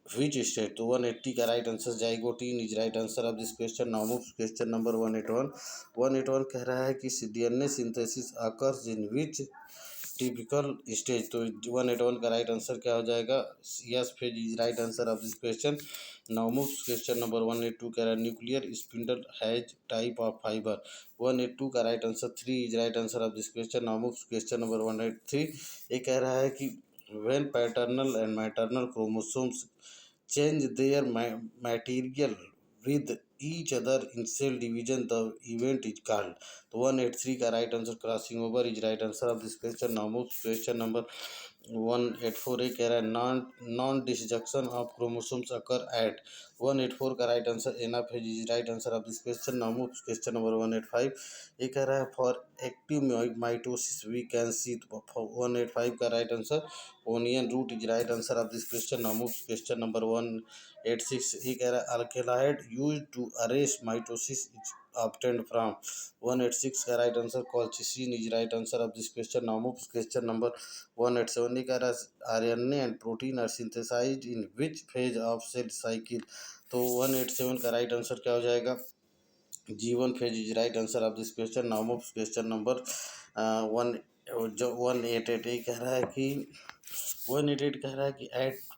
which state, तो 180 का right answer zygotene is right answer of this question. Now move question number 181 कह रहा है कि DNA synthesis occurs in which typical stage, तो 181 का राइट आंसर क्या हो जाएगा? S phase is right answer of this question. Now move question number 182 कह रहा है nuclear spindle has type of fibre, 182 का right answer 3 is right answer of this question. Now move question number 183। ये कह रहा है कि when paternal and maternal chromosomes change their material with each other in cell division, the event is called, तो 183 का right answer crossing over is right answer of this question. Now move question number 184। कह रहा है non disjunction of chromosomes occur at, 184 का right answer anaphase is right answer of this question. Now move question number 185। ये कह रहा है for active mitosis we can see, 185 का right answer onion root is right answer of this question. Now move question number 186। ये कह रहा है alkaloid use to arrest mitosis is obtained from, 186 का right answer colchicine is right answer of this question. Now move question number 187। ये कह रहा है RNA and protein are synthesized in which phase of cell cycle, तो 187 का right answer क्या हो जाएगा? G1 phase is right answer of this question. Now move question number one जो 188। ये कह रहा है कि 188 कह रहा है कि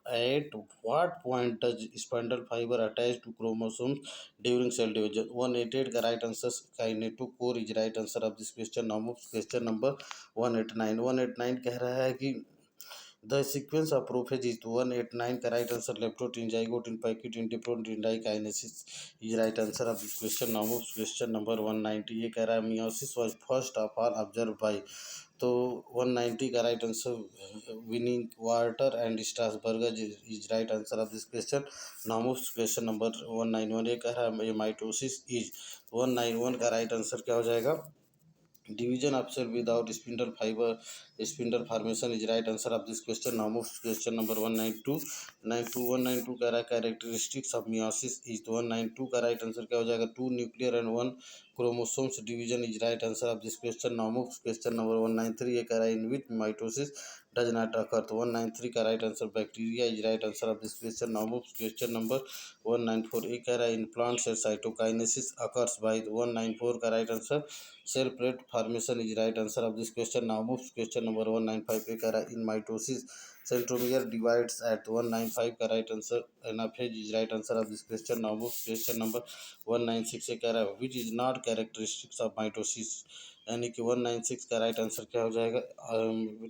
at what point does spindle fibre attach to chromosomes during cell division, 188 का right answer kinetochore is right answer of this question. Now move question number 189 कह रहा है कि the sequence of prophase is 189 का right answer leptotin zygote packaging diplotin dikinesis is right answer of this question. Now moves question number 190। ये कह रहा है meiosis was first of all observed by, तो 190 का right answer Winiwarter and Strasburger is right answer of this question. Now moves question number 191। ये कह रहा है माइटोसिस इज, 191 का राइट आंसर क्या हो जाएगा? Division of cell without spindle fibre spindle formation is right answer of this question. Now move question number 192 कह रहा है कैरेक्टरिस्टिक्स ऑफ मियोसिस इज, तो 192 का राइट आंसर क्या हो जाएगा? 2 nuclear and 1 chromosomes division is right answer of this question. Now move question number 193। ये कह रहा है in which mitosis does not occur, तो 193 का right answer bacteria is right answer of this question. Now move question number 194। ये कह रहा है in plant cell cytokinesis occurs by, 194 का right answer cell plate formation is right answer of this question. Now move question number 195 पे कह रहा है in mitosis centromere divides at, 195 का right answer anaphase is right answer of this question. Now move question number 196 से कह रहा है which is not characteristics of mitosis, यानी कि 196 का राइट आंसर क्या हो जाएगा?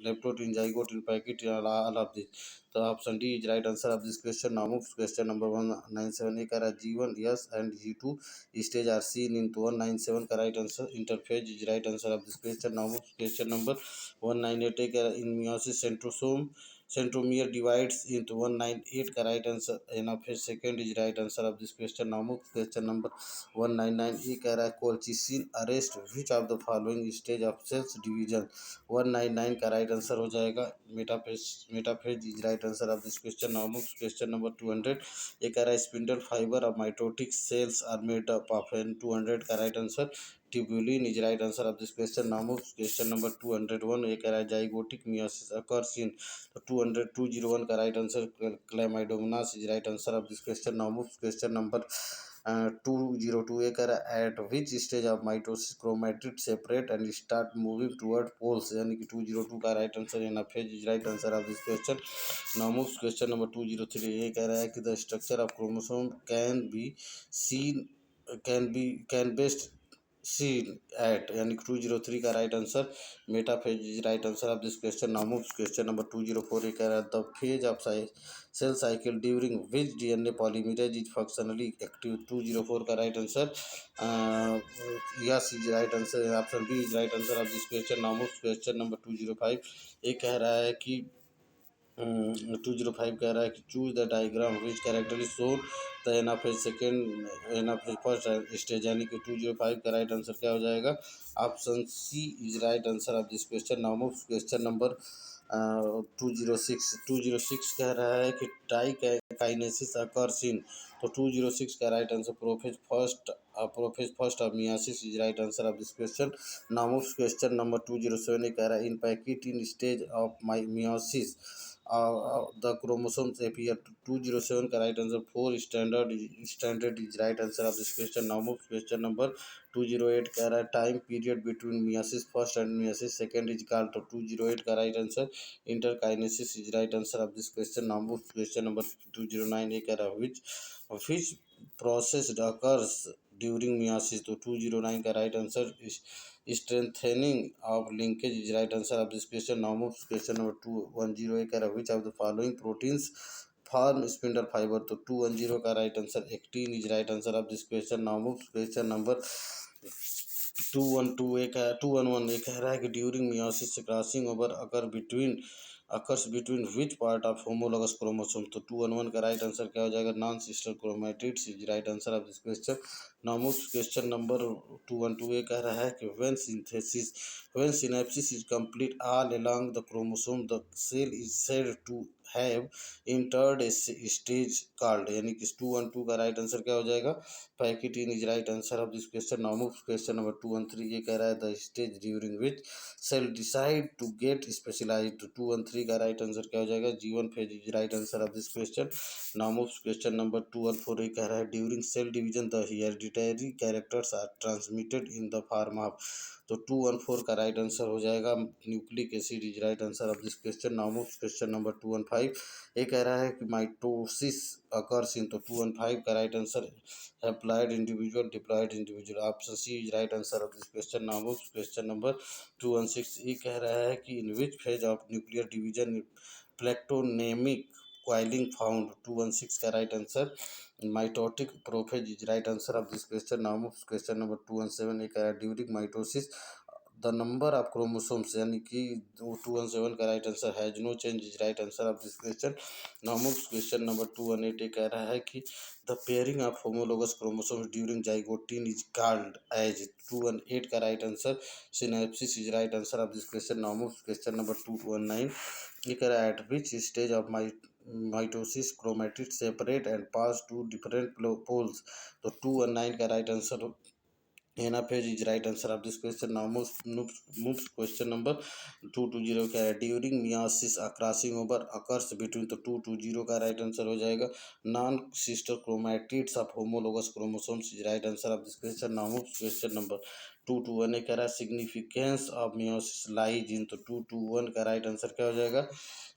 Leptotene zygotene pachytene all of this, तो option D is right answer of this question. Now move question number 197। ये कह रहा है G1 S and G2 stage are seen in 197 का right answer interphase is right answer of this question. Now question number 198 का in meiosis centrosome centromere divides into 198 का right answer anaphase second is right answer of this question. Now move question number 199। ये कह रहा है colchicine arrest which of the following stage of cells division. 199 का right answer हो जाएगा metaphase is right answer of this question. Now move question number 200। ये कह रहा है spindle fibre of mitotic cells are made up of an. 200 का right answer tubulin is right answer of this question. Now move question number 201। ये कह रहा है zygotic meiosis occurs in. तो 201 का right answer Chlamydomonas is right answer of this question. Now move question number 202। ये कह रहा है at which stage of mitosis chromatid separate and start moving toward poles, यानी कि 202 का right answer anaphase is right answer of this question. Now move question number 203। ये कह रहा है कि the structure of chromosome can be seen can best seen at, यानी कि 203 का right answer metaphase is right answer of this question. Now move question number 204। ये कह रहा है the phase of cell cycle during which DNA polymerase is functionally active. 204 का right answer S is right answer, option B is right answer of this question. Now move question number 205। ये कह रहा है कि 205 कह रहा है कि choose the diagram which character shown the anaphase second anaphase first stage, यानी कि 205 का राइट आंसर क्या हो जाएगा, option C is right answer of this question. Now move question number 206 कह रहा है कि टाई काइनेसिस अकर्स इन। तो 206 का right answer prophase first of meiosis is right answer of this question. Now move question number 207। कह रहा है in pachytene stage of meiosis the chromosomes appear। 207 का right answer four stranded is right answer of this question. Now move question number 208। कह रहा है time period between meiosis first and meiosis second is called. तो 208 का right answer interkinesis is right answer of this question. Now move question number 209। ये कह रहा है which process occurs during meiosis। तो 209 का right answer strengthening of linkage is right answer of this question। Now move question number 210। एक है which of the following proteins form spindle fiber। तो 210 का right answer actin is right answer of this question. Now move question number 212। एक है 211। ये कह रहा है कि during meiosis crossing over occurs between which part of homologous chromosome. तो 211 का राइट आंसर क्या हो जाएगा, non sister chromatids is right answer of this question. Now move question number 212। ये कह रहा है कि when synapses is complete all along the chromosome the cell is said to have entered a stage called, यानी कि 212 का right answer क्या हो जाएगा, pachytene is right answer of this question. Now move question number 213। ये कह रहा है the stage during which cell decide to get specialised. तो 213 का राइट आंसर क्या हो जाएगा, G1 phase is right answer of this question. Now move question number 214। ये कह रहा है during cell division the hereditary characters are transmitted in the form of. तो 214 का राइट आंसर हो जाएगा nucleic acid is right answer of this question. Now move question number 215। ये कह रहा है कि माइटोसिस अकर्स इन। तो 215 का right answer applied individual diploid individual, option C is right answer of this question. Now move question number 216। ये कह रहा है कि in which phase of nuclear division plectonemic coiling found. 216 का right answer mitotic prophase is right answer of this question. Now move question number 217। ये कह रहा है during mitosis the number of chromosomes, यानी कि 217 का right answer has no change is right answer of this question. Now move question number 218। कह रहा है कि the pairing of homologous chromosomes during zygotene is called as. 218 का right answer synapsis is right answer of this question. Now move question number 219। ये कह रहा है at which stage of mitosis chromatid separate and pass to different poles. तो 219 का right answer anaphase is right answer of this question. Now move question number 220। क्या है during myiasis crossing over occurs between. तो 220 का right answer हो जाएगा non sister chromatids of homologous chromosomes is right answer of this question. Now move question number 221। कह रहा है significance of meiosis lies in. तो 221 का राइट आंसर क्या हो जाएगा,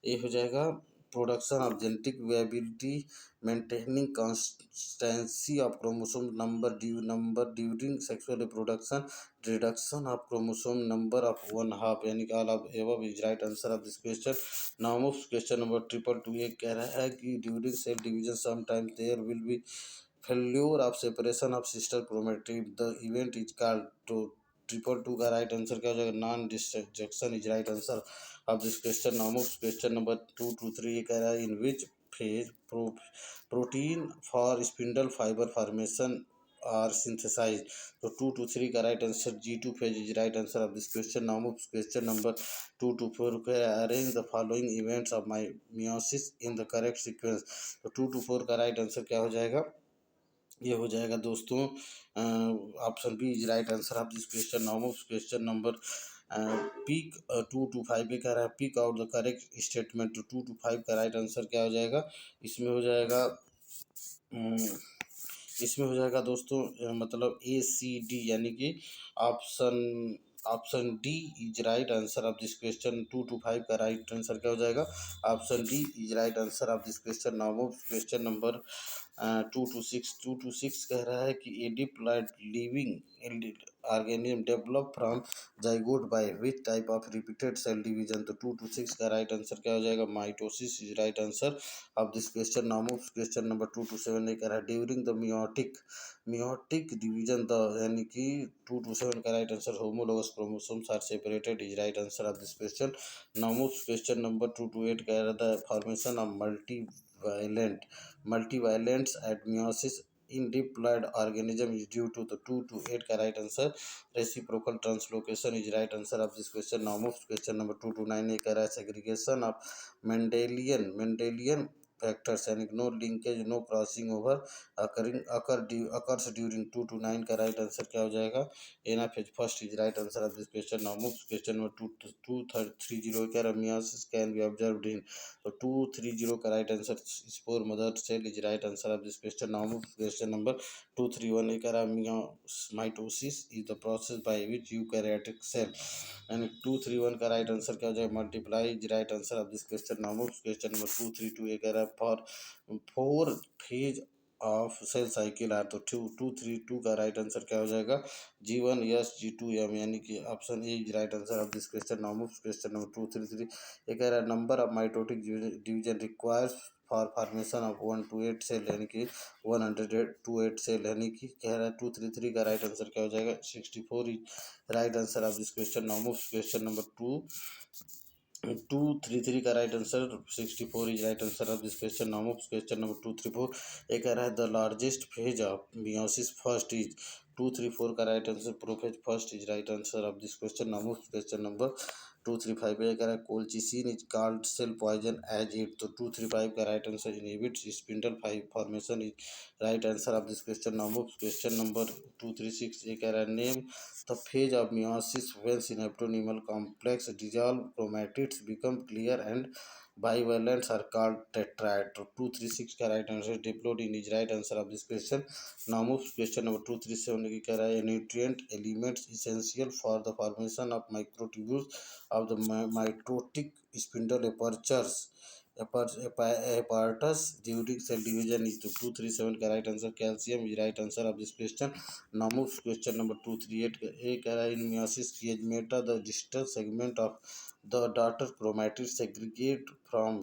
ये हो जाएगा production of genetic viability maintaining constancy of chromosome number during sexual reproduction, reduction of chromosome number of one half, यानी कि all of above is right answer of this question। now move question number 222। ये कह रहा है कि during cell division sometimes there will be failure of separation of sister chromatid, the event is called। तो 222 का right answer क्या हो जाएगा, non destruction is right answer of this question. Now move question number 223, ये कह रहा है in which phase protein for spindle fibre formation are synthesize. तो 223 का right answer G2 phase is right answer of this question. Now move question number 224, arrange the following events of meiosis in the correct sequence. तो 224 का right answer क्या हो जाएगा, ये हो जाएगा दोस्तों option B is right answer of this question. Now move question number pick 225 पे कह रहा है pick out the correct statement. तो 225 का राइट आंसर क्या हो जाएगा, इसमें हो जाएगा इसमें हो जाएगा दोस्तों मतलब ACD, यानी कि option option D is right answer of this question. 225 का राइट आंसर क्या हो जाएगा, option D is right answer of this question. Now move question number 226 कह रहा है कि a diploid living organism develop from zygote by which type of repeated cell division. तो 226 का राइट आंसर क्या हो जाएगा, mitosis is right answer of this question. Now move question number 227 ये कह रहा है during the meiotic division the, यानी कि 227 का right answer homologous chromosomes are separated is right answer of this question. Now move question number 228 कह रहा था formation of multivalents at meiosis in diploid organism is due to the 228 का right answer reciprocal translocation is right answer of this question। now move question number 229 ये कह रहा है segregation of Mendelian factors यानी no linkage no crossing over occurs during 229 का right answer क्या हो जाएगा, anaphase first is right answer of this question. Now move question number 230 कह रहा है meiosis can be observed in. तो 230 का right answer spore mother cell is right answer of this question. Now move question number 231 ये कह रहा है mitosis is the process by which eukaryotic cell, यानी 231 का राइट आंसर क्या हो जाएगा, multiply is right answer of this question. Now move question number 232 ये कह रहा है for 4 phase of cell cycle are. तो 232 का राइट आंसर क्या हो जाएगा, G1 S G2 M, यानी कि option A is right answer of this question. Now move question number 233 ये कह रहा है number of mitotic division requires for formation of 128 cell, यानी कि 128 सेल, यानी कि कह रहा है 233 का राइट आंसर क्या हो जाएगा, 64 is right answer of this question. Now move question number 233 का right answer 64 is right answer of this question. Now move question number 234 ये कह रहा है the largest phase of meiosis first is. 234 का right answer prophase first is right answer of this question. Now move question number 235 ये कह रहा है colchicine is called cell poison as it. तो 235 का right answer inhibits spindle formation is right answer of this question. Now move question number 236 ये कह रहा है name the phase of meiosis when synaptonemal complex dissolve chromatids become clear and bivalents are called tetrad। तो 236 का right answer diplotene is right answer of this question. Now move question number 237 की कह रहा है nutrient elements essential for the formation of microtubules of the mitotic spindle apertures apparatus during cell division is। to 237 का right answer calcium is right answer of this question. Now move question number 238 ए कह रहा है in meiosis chiasmata the distal segment of the daughter chromatid segregate from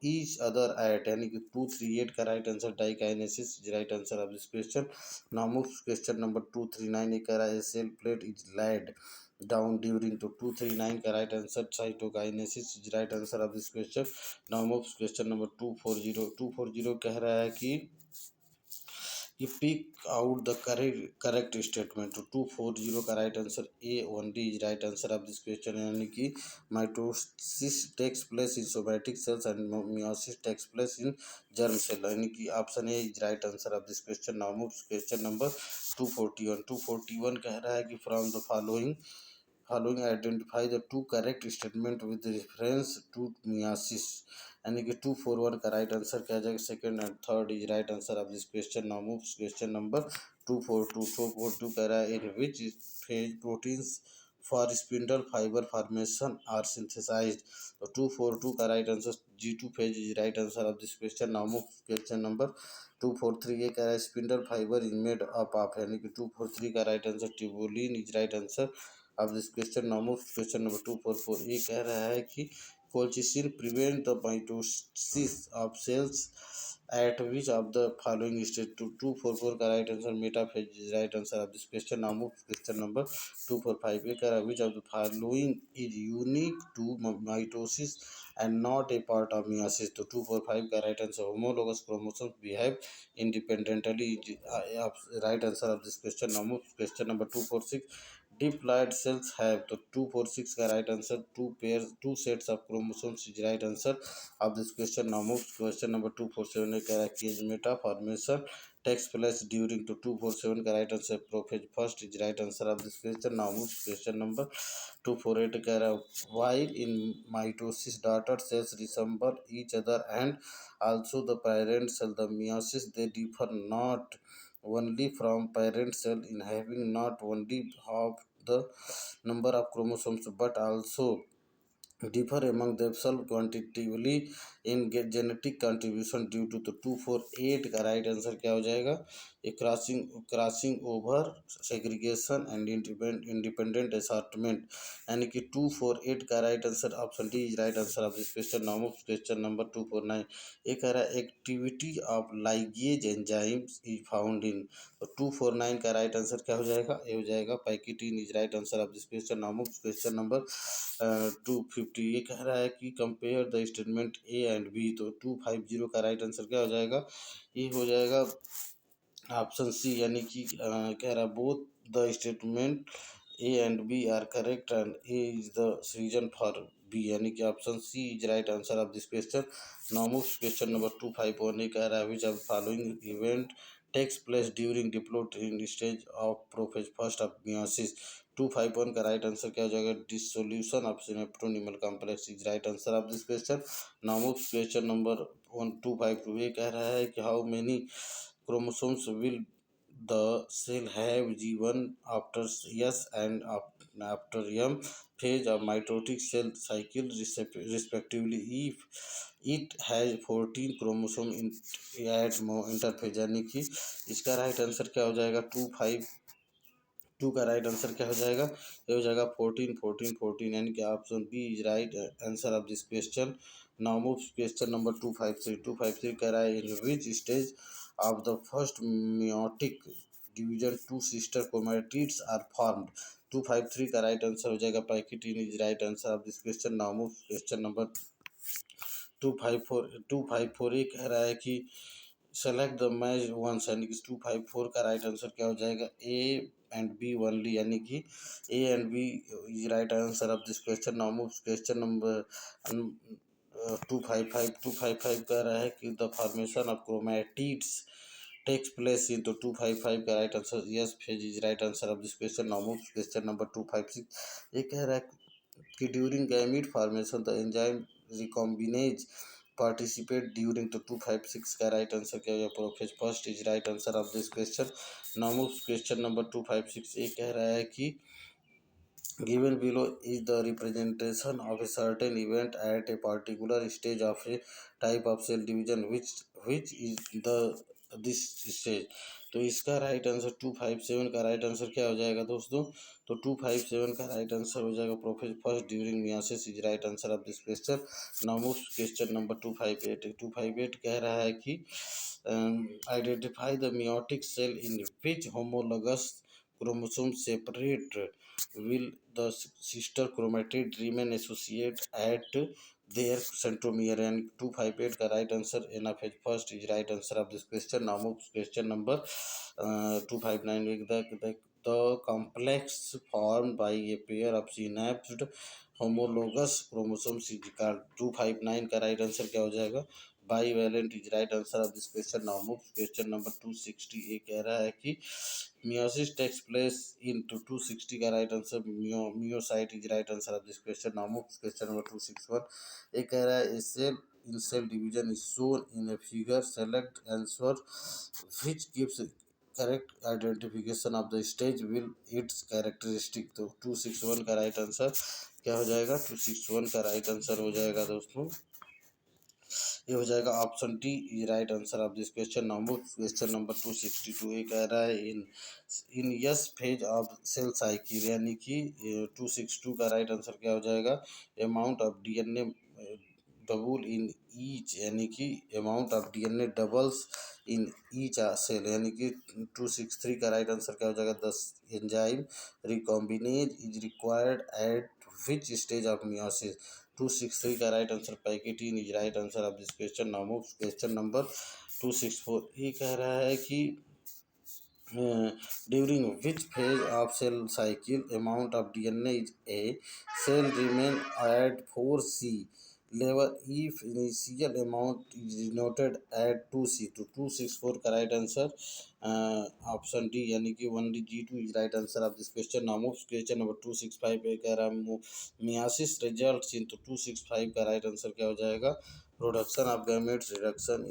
each other at, यानी कि 238 का right answer diakinesis is right answer of this question. Now move question number 239 ये कह रहा है cell plate is laid down during। to 239 का right answer cytokinesis is right answer of this question. Now move question number 240 कह रहा है कि pick out the correct statement. तो 240 का right answer A1D is right answer of this question, यानी कि mitosis takes place in somatic cells and meiosis takes place in germ cell, यानी कि option A is right answer of this question. Now move question number 241 कह रहा है कि from the following identify the two correct statement with reference to meiosis, यानी कि 241 का right answer क्या आ जाएगा, second and third is right answer of this question. Now move question number 242 कह रहा है in which phase proteins for spindle fibre formation are synthesized. तो 242 का right answer G2 phase is right answer of this question. Now move question number 243 ये कह रहा है spindle fibre is made up of, यानी कि 243 का right answer tubulin is right answer of this question. Now move question number 244 ये कह रहा है कि Colchicine prevent the mitosis of cells at which of the following stage? 244 का right answer metaphase is right answer of this question. Now move to question number 245. ये कह रहा है which of the following is unique to mitosis and not a part of meiosis? तो 245 का right answer homologous chromosomes behave independently. Right answer of this question. Now move to question number 246. Diploid cells have तो 246 का right answer two sets of chromosomes is right answer of this question. Now move to question number 247 ने कह रहा है कि meta formation takes place during to 247 का right answer prophase first is right answer of this question. Now move to question number 248 कह रहा है while in mitosis daughter cells resemble each other and also the parent cell the meiosis they differ not only from parent cell in having not only of the number of chromosomes but also differ among themselves quantitatively in genetic contribution due to the 248 का right answer क्या हो जाएगा? ये crossing over segregation and independent assortment, यानी कि 248 का right answer option D is right answer of this question. Now question number 249. ये कह रहा है activity of ligase enzymes is found in, तो 249 का राइट आंसर क्या हो जाएगा? ये हो जाएगा pachytene is right answer of this question. Now question number 250. ये कह रहा है कि compare the statement A and B, तो 250 का राइट आंसर क्या हो जाएगा? ये हो जाएगा ऑप्शन सी, यानी कि कह रहा है both the statement A and B are correct and A is the reason for B, यानी कि option C is right answer of this question. Now question number 251. ये कह रहा है which of following event takes place during diploid stage of prophase first of meiosis. 251 का right answer क्या हो जाएगा? Dissolution of synaptonemal complex is right answer of this question. Now question number 1252. ये कह रहा है कि how many chromosomes will the cell have G1 after S and after M phase of mitotic cell cycle respectively? If it has 14 chromosome at interphase, यानी कि इसका right answer क्या हो जाएगा? 252 का राइट आंसर क्या हो जाएगा? ये हो जाएगा 14 यानी कि option B is right answer of this question. Now move question number 253 कह रहा है in which stage of the first meiotic division two sister chromatids are formed. 253 का राइट आंसर हो जाएगा pachytene is right answer of this question. Now move question number 254 ये कह रहा है कि सेलेक्ट द मैच वंस, यानी कि 254 का राइट आंसर क्या हो जाएगा? ए एंड बी ओनली, यानी कि A and B is right answer of this question. Now move question number 255 कह रहा है कि the formation of chromatids takes place in, तो 255 का right answer S phase is right answer of this question. Now move question number 256. ये कह रहा है कि during gamete formation the enzyme recombinase participate during, तो 256 का राइट आंसर क्या होगा? Prophase first is right answer of this question. Now move question number 256. ये कह रहा है कि given below is the representation of a certain event at a particular stage of a type of cell division, which is the this stage. तो इसका right answer 257 का right answer क्या हो जाएगा दोस्तों? तो 257 का राइट आंसर हो जाएगा prophase first during meiosis is right answer of this question. Now move question number 258 कह रहा है कि identify the meiotic cell in which homologous chromosome separate will the sister chromatid remain associated at their centromere, and 258 का right answer anaphase first is right answer of this question. Now question number 259. The complex formed by a pair of synapsed homologous chromosomes is called. 259 का right answer क्या हो जाएगा? Bivalent is right answer of this question. Now move question number 260. ये कह रहा है कि meiosis takes place in, तो 260 का right answer meiocyte is right answer of this question. Now move question number 261. ये कह रहा है cell in cell division is shown in a figure. Select answer which gives correct identification of the stage will its characteristic. तो 261 का right answer क्या हो जाएगा? 261 का राइट आंसर हो जाएगा दोस्तों, ये हो जाएगा option D is right answer of this question. Number question number 262. ये कह रहा है in S phase of cell cycle, यानी कि 262 का राइट आंसर क्या हो जाएगा? Amount of DNA double in each, यानी कि amount of DNA doubles in each cell, यानी कि 263 का राइट आंसर क्या हो जाएगा? 10 enzyme recombinase is required at which stage of meiosis? 263 का right answer pachytene is right answer of this question. Now move question number 264। ये कह रहा है कि during which phase of cell cycle amount of DNA is a cell remain at 4C level if initial amount is denoted at 2C? तो 264 का right answer option D, यानी कि 1D G2 is right answer of this question. Now question number 265 पे कह रहा है myiasis result in, तो 265 का राइट आंसर क्या हो जाएगा? Production of gametes, reduction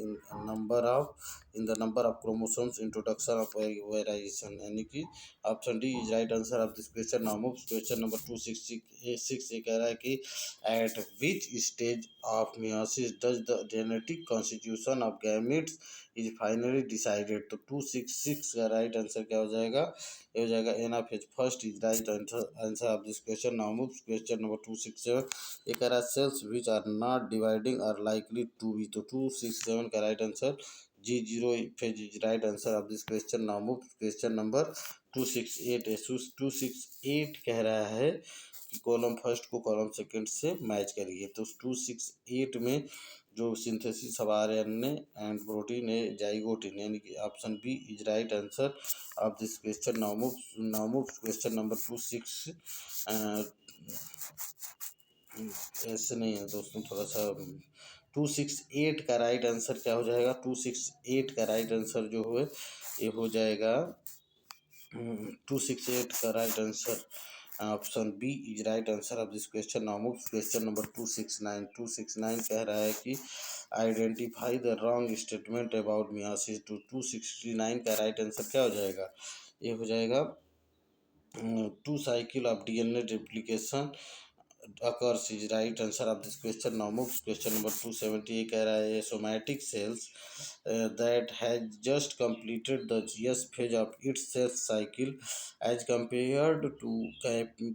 in the number of chromosomes, introduction of variation, यानी कि option D is right answer of this question. Now move question number 266 ये कह रहा है कि at which stage of meiosis does the genetic constitution of gametes is finally decided? तो 266 का right answer क्या हो जाएगा? ये हो जाएगा anaphase first is right answer of this question. Now move question number 267 ये कह रहा है cells which are not dividing are likely to be, तो 267 का right answer G0 phase is right answer of this question. Now move question number 268 है। 268 कह रहा है कि कॉलम फर्स्ट को कॉलम सेकंड से मैच करिए, तो 268 में जो synthesis of RNA and protein है जाइगोटिन, यानी कि option B is right answer of this question. Now move question number 26 ऐसे नहीं है दोस्तों, थोड़ा सा 268 का राइट आंसर क्या हो जाएगा? 268 का राइट आंसर जो है ये हो जाएगा 268 का right answer option B is right answer of this question. Now move question number 269 कह रहा है कि identify the wrong statement about meiosis, तो 269 का राइट आंसर क्या हो जाएगा? ये हो जाएगा 2 cycle of DNA replication occurs is right answer of this question. Now move question number 270 कह रहा है somatic cells that has just completed the GS phase of its cell cycle as compared to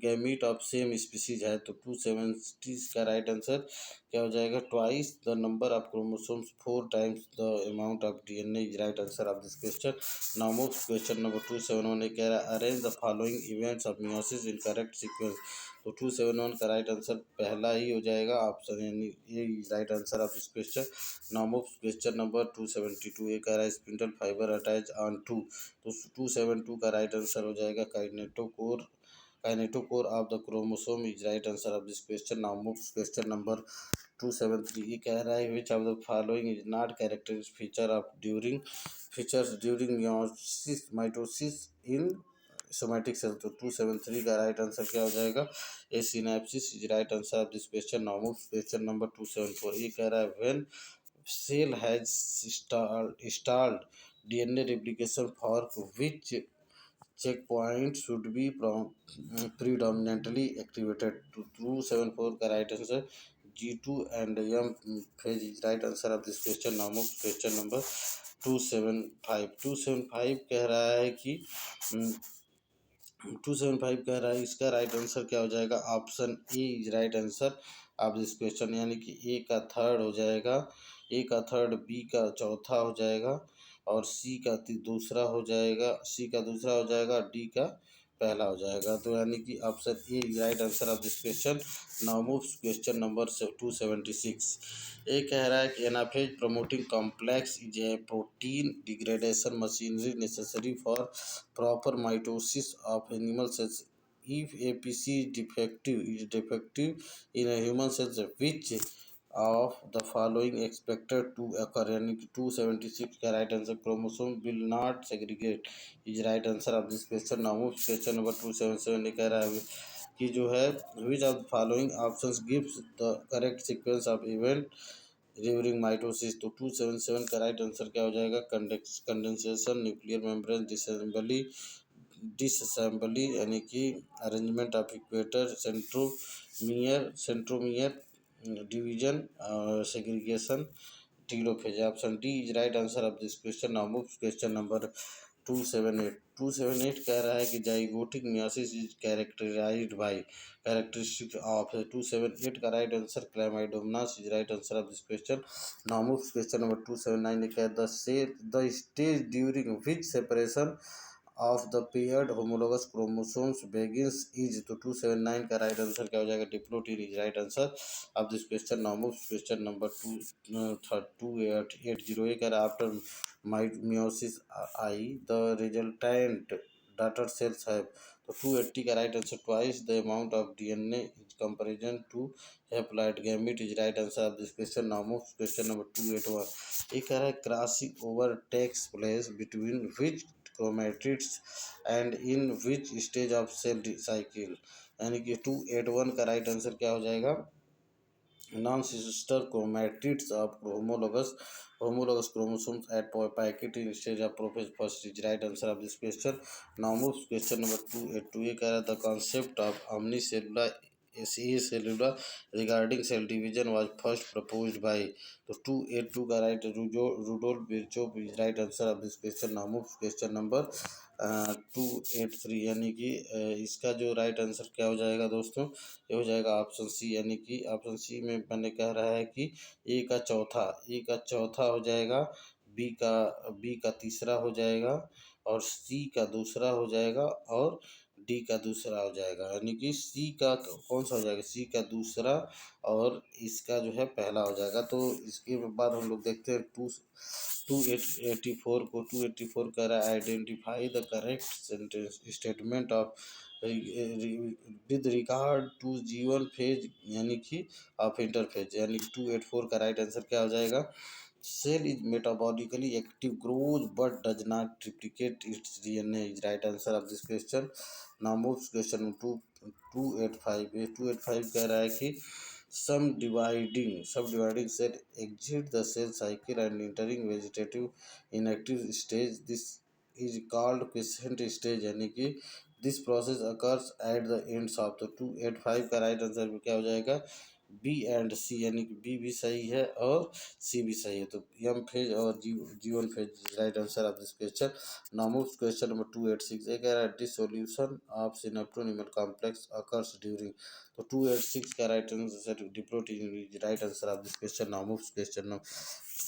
gamete of same species है, तो 270 का right answer क्या हो जाएगा? Twice the number of chromosomes 4 times the amount of DNA is right answer of this question. Now move question number 271 कह रहा है arrange the following events of meiosis in correct sequence, तो 271 का right answer पहला ही हो जाएगा option, यानी ये right answer of this question. Now move question number 272 ये कह रहा है spindle fibre attach on to, तो 272 का राइट आंसर हो जाएगा kinetochore of the chromosome is right answer of this question. Now move question number 273 ये कह रहा है which of the following is not characteristic features during mitosis in somatic cell, तो 273 का राइट आंसर क्या हो जाएगा? ए synapsis is right answer of this question. Now move question number 274 ये कह रहा है when cell has start DNA replication for which checkpoint should be predominantly activated, to 274 का right answer G2 and M phase is right answer of this question. Now move question number 275 कह रहा है कि 275 कह रहा है इसका राइट आंसर क्या हो जाएगा? Option A is right answer of this question, यानी कि ए का थर्ड हो जाएगा, ए का थर्ड, बी का चौथा हो जाएगा और सी का दूसरा हो जाएगा, सी का दूसरा हो जाएगा, डी का पहला हो जाएगा, तो यानी कि option A is right answer of this question. Now move question number 276 ये कह रहा है कि anaphase promoting complex is a protein degradation machinery necessary for proper mitosis of animal cells. If APC is defective in a human cells, which of the following expected to occur, यानी कि 276 का right answer chromosome will not segregate is right answer of this question. Now question number 277 ये कह रहा है कि जो है which of the following options gives the correct sequence of event during mitosis, तो 277 का राइट आंसर क्या हो जाएगा? कंडेंसेशन, न्यूक्लियर मेम्ब्रेन डिसअसेंबली, यानी कि arrangement of equator, centromere division और segregation, telophase, option D is right answer of this question. Now move question number 278 कह रहा है कि zygotic meiosis is characterised by characteristic of 278 का right answer Chlamydomonas is right answer of this question. Now move question number 279 क्या है, the stage during which separation of the paired homologous chromosomes begins is, तो 279 का right answer क्या हो जाएगा, diploid is right answer of this question. Now move question number 2808 कह रहा है after meiosis I the resultant daughter cells have, तो 280 का right answer twice the amount of DNA is comparison to haploid gamete is right answer of this question. Now move question number 281 ये कह रहा है crossing over takes place between which chromatids and in which stage of cell cycle, यानी कि 281 का right answer क्या हो जाएगा, non sister chromatids of homologous chromosomes at packet in stage of prophase first is right answer of this question. Now moves question number 282 ये कह रहा है the concept of omnicellular acellular regarding cell division was first proposed by, तो 282 का right Rudolf Virchow is right answer of this question. Now move question number 283 यानी कि इसका जो राइट आंसर क्या हो जाएगा दोस्तों, ये हो जाएगा ऑप्शन सी, यानी कि ऑप्शन सी में मैंने कह रहा है कि ए का चौथा हो जाएगा, बी का तीसरा हो जाएगा और सी का दूसरा हो जाएगा और डी का दूसरा हो जाएगा, यानी कि सी का कौन सा हो जाएगा, सी का दूसरा और इसका जो है पहला हो जाएगा। तो इसके बाद हम लोग देखते हैं 284 को 284 कह रहा है identify the correct statement of with regard to G1 phase यानी कि ऑफ इंटरफेज, यानी कि 284 का राइट आंसर क्या हो जाएगा, cell is metabolically active grows but does not triplicate its DNA is right answer of this question. Now moves question 285 कह रहा है कि subdividing cell exit the cell cycle and entering vegetative inactive stage, this is called quiescent stage, यानी कि this process occurs at the ends of, तो 285 का right answer क्या हो जाएगा, बी एंड सी, यानी कि बी भी सही है और सी भी सही है, तो एम फेज और G1 phase right answer of this question. Now moves question number 286 ये कह रहा है dissolution of synaptonemal complex occurs during, तो 286 का right answer diploid right answer of this question. Now moves question,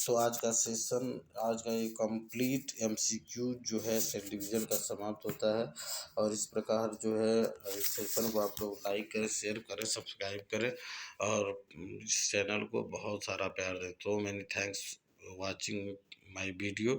तो आज का सेशन, आज का ये कंप्लीट MCQ जो है सेल डिवीज़न का समाप्त होता है, और इस प्रकार जो है इस सेशन को आप लोग लाइक करें, शेयर करें, सब्सक्राइब करें और इस चैनल को बहुत सारा प्यार दें। तो many thanks watching my video.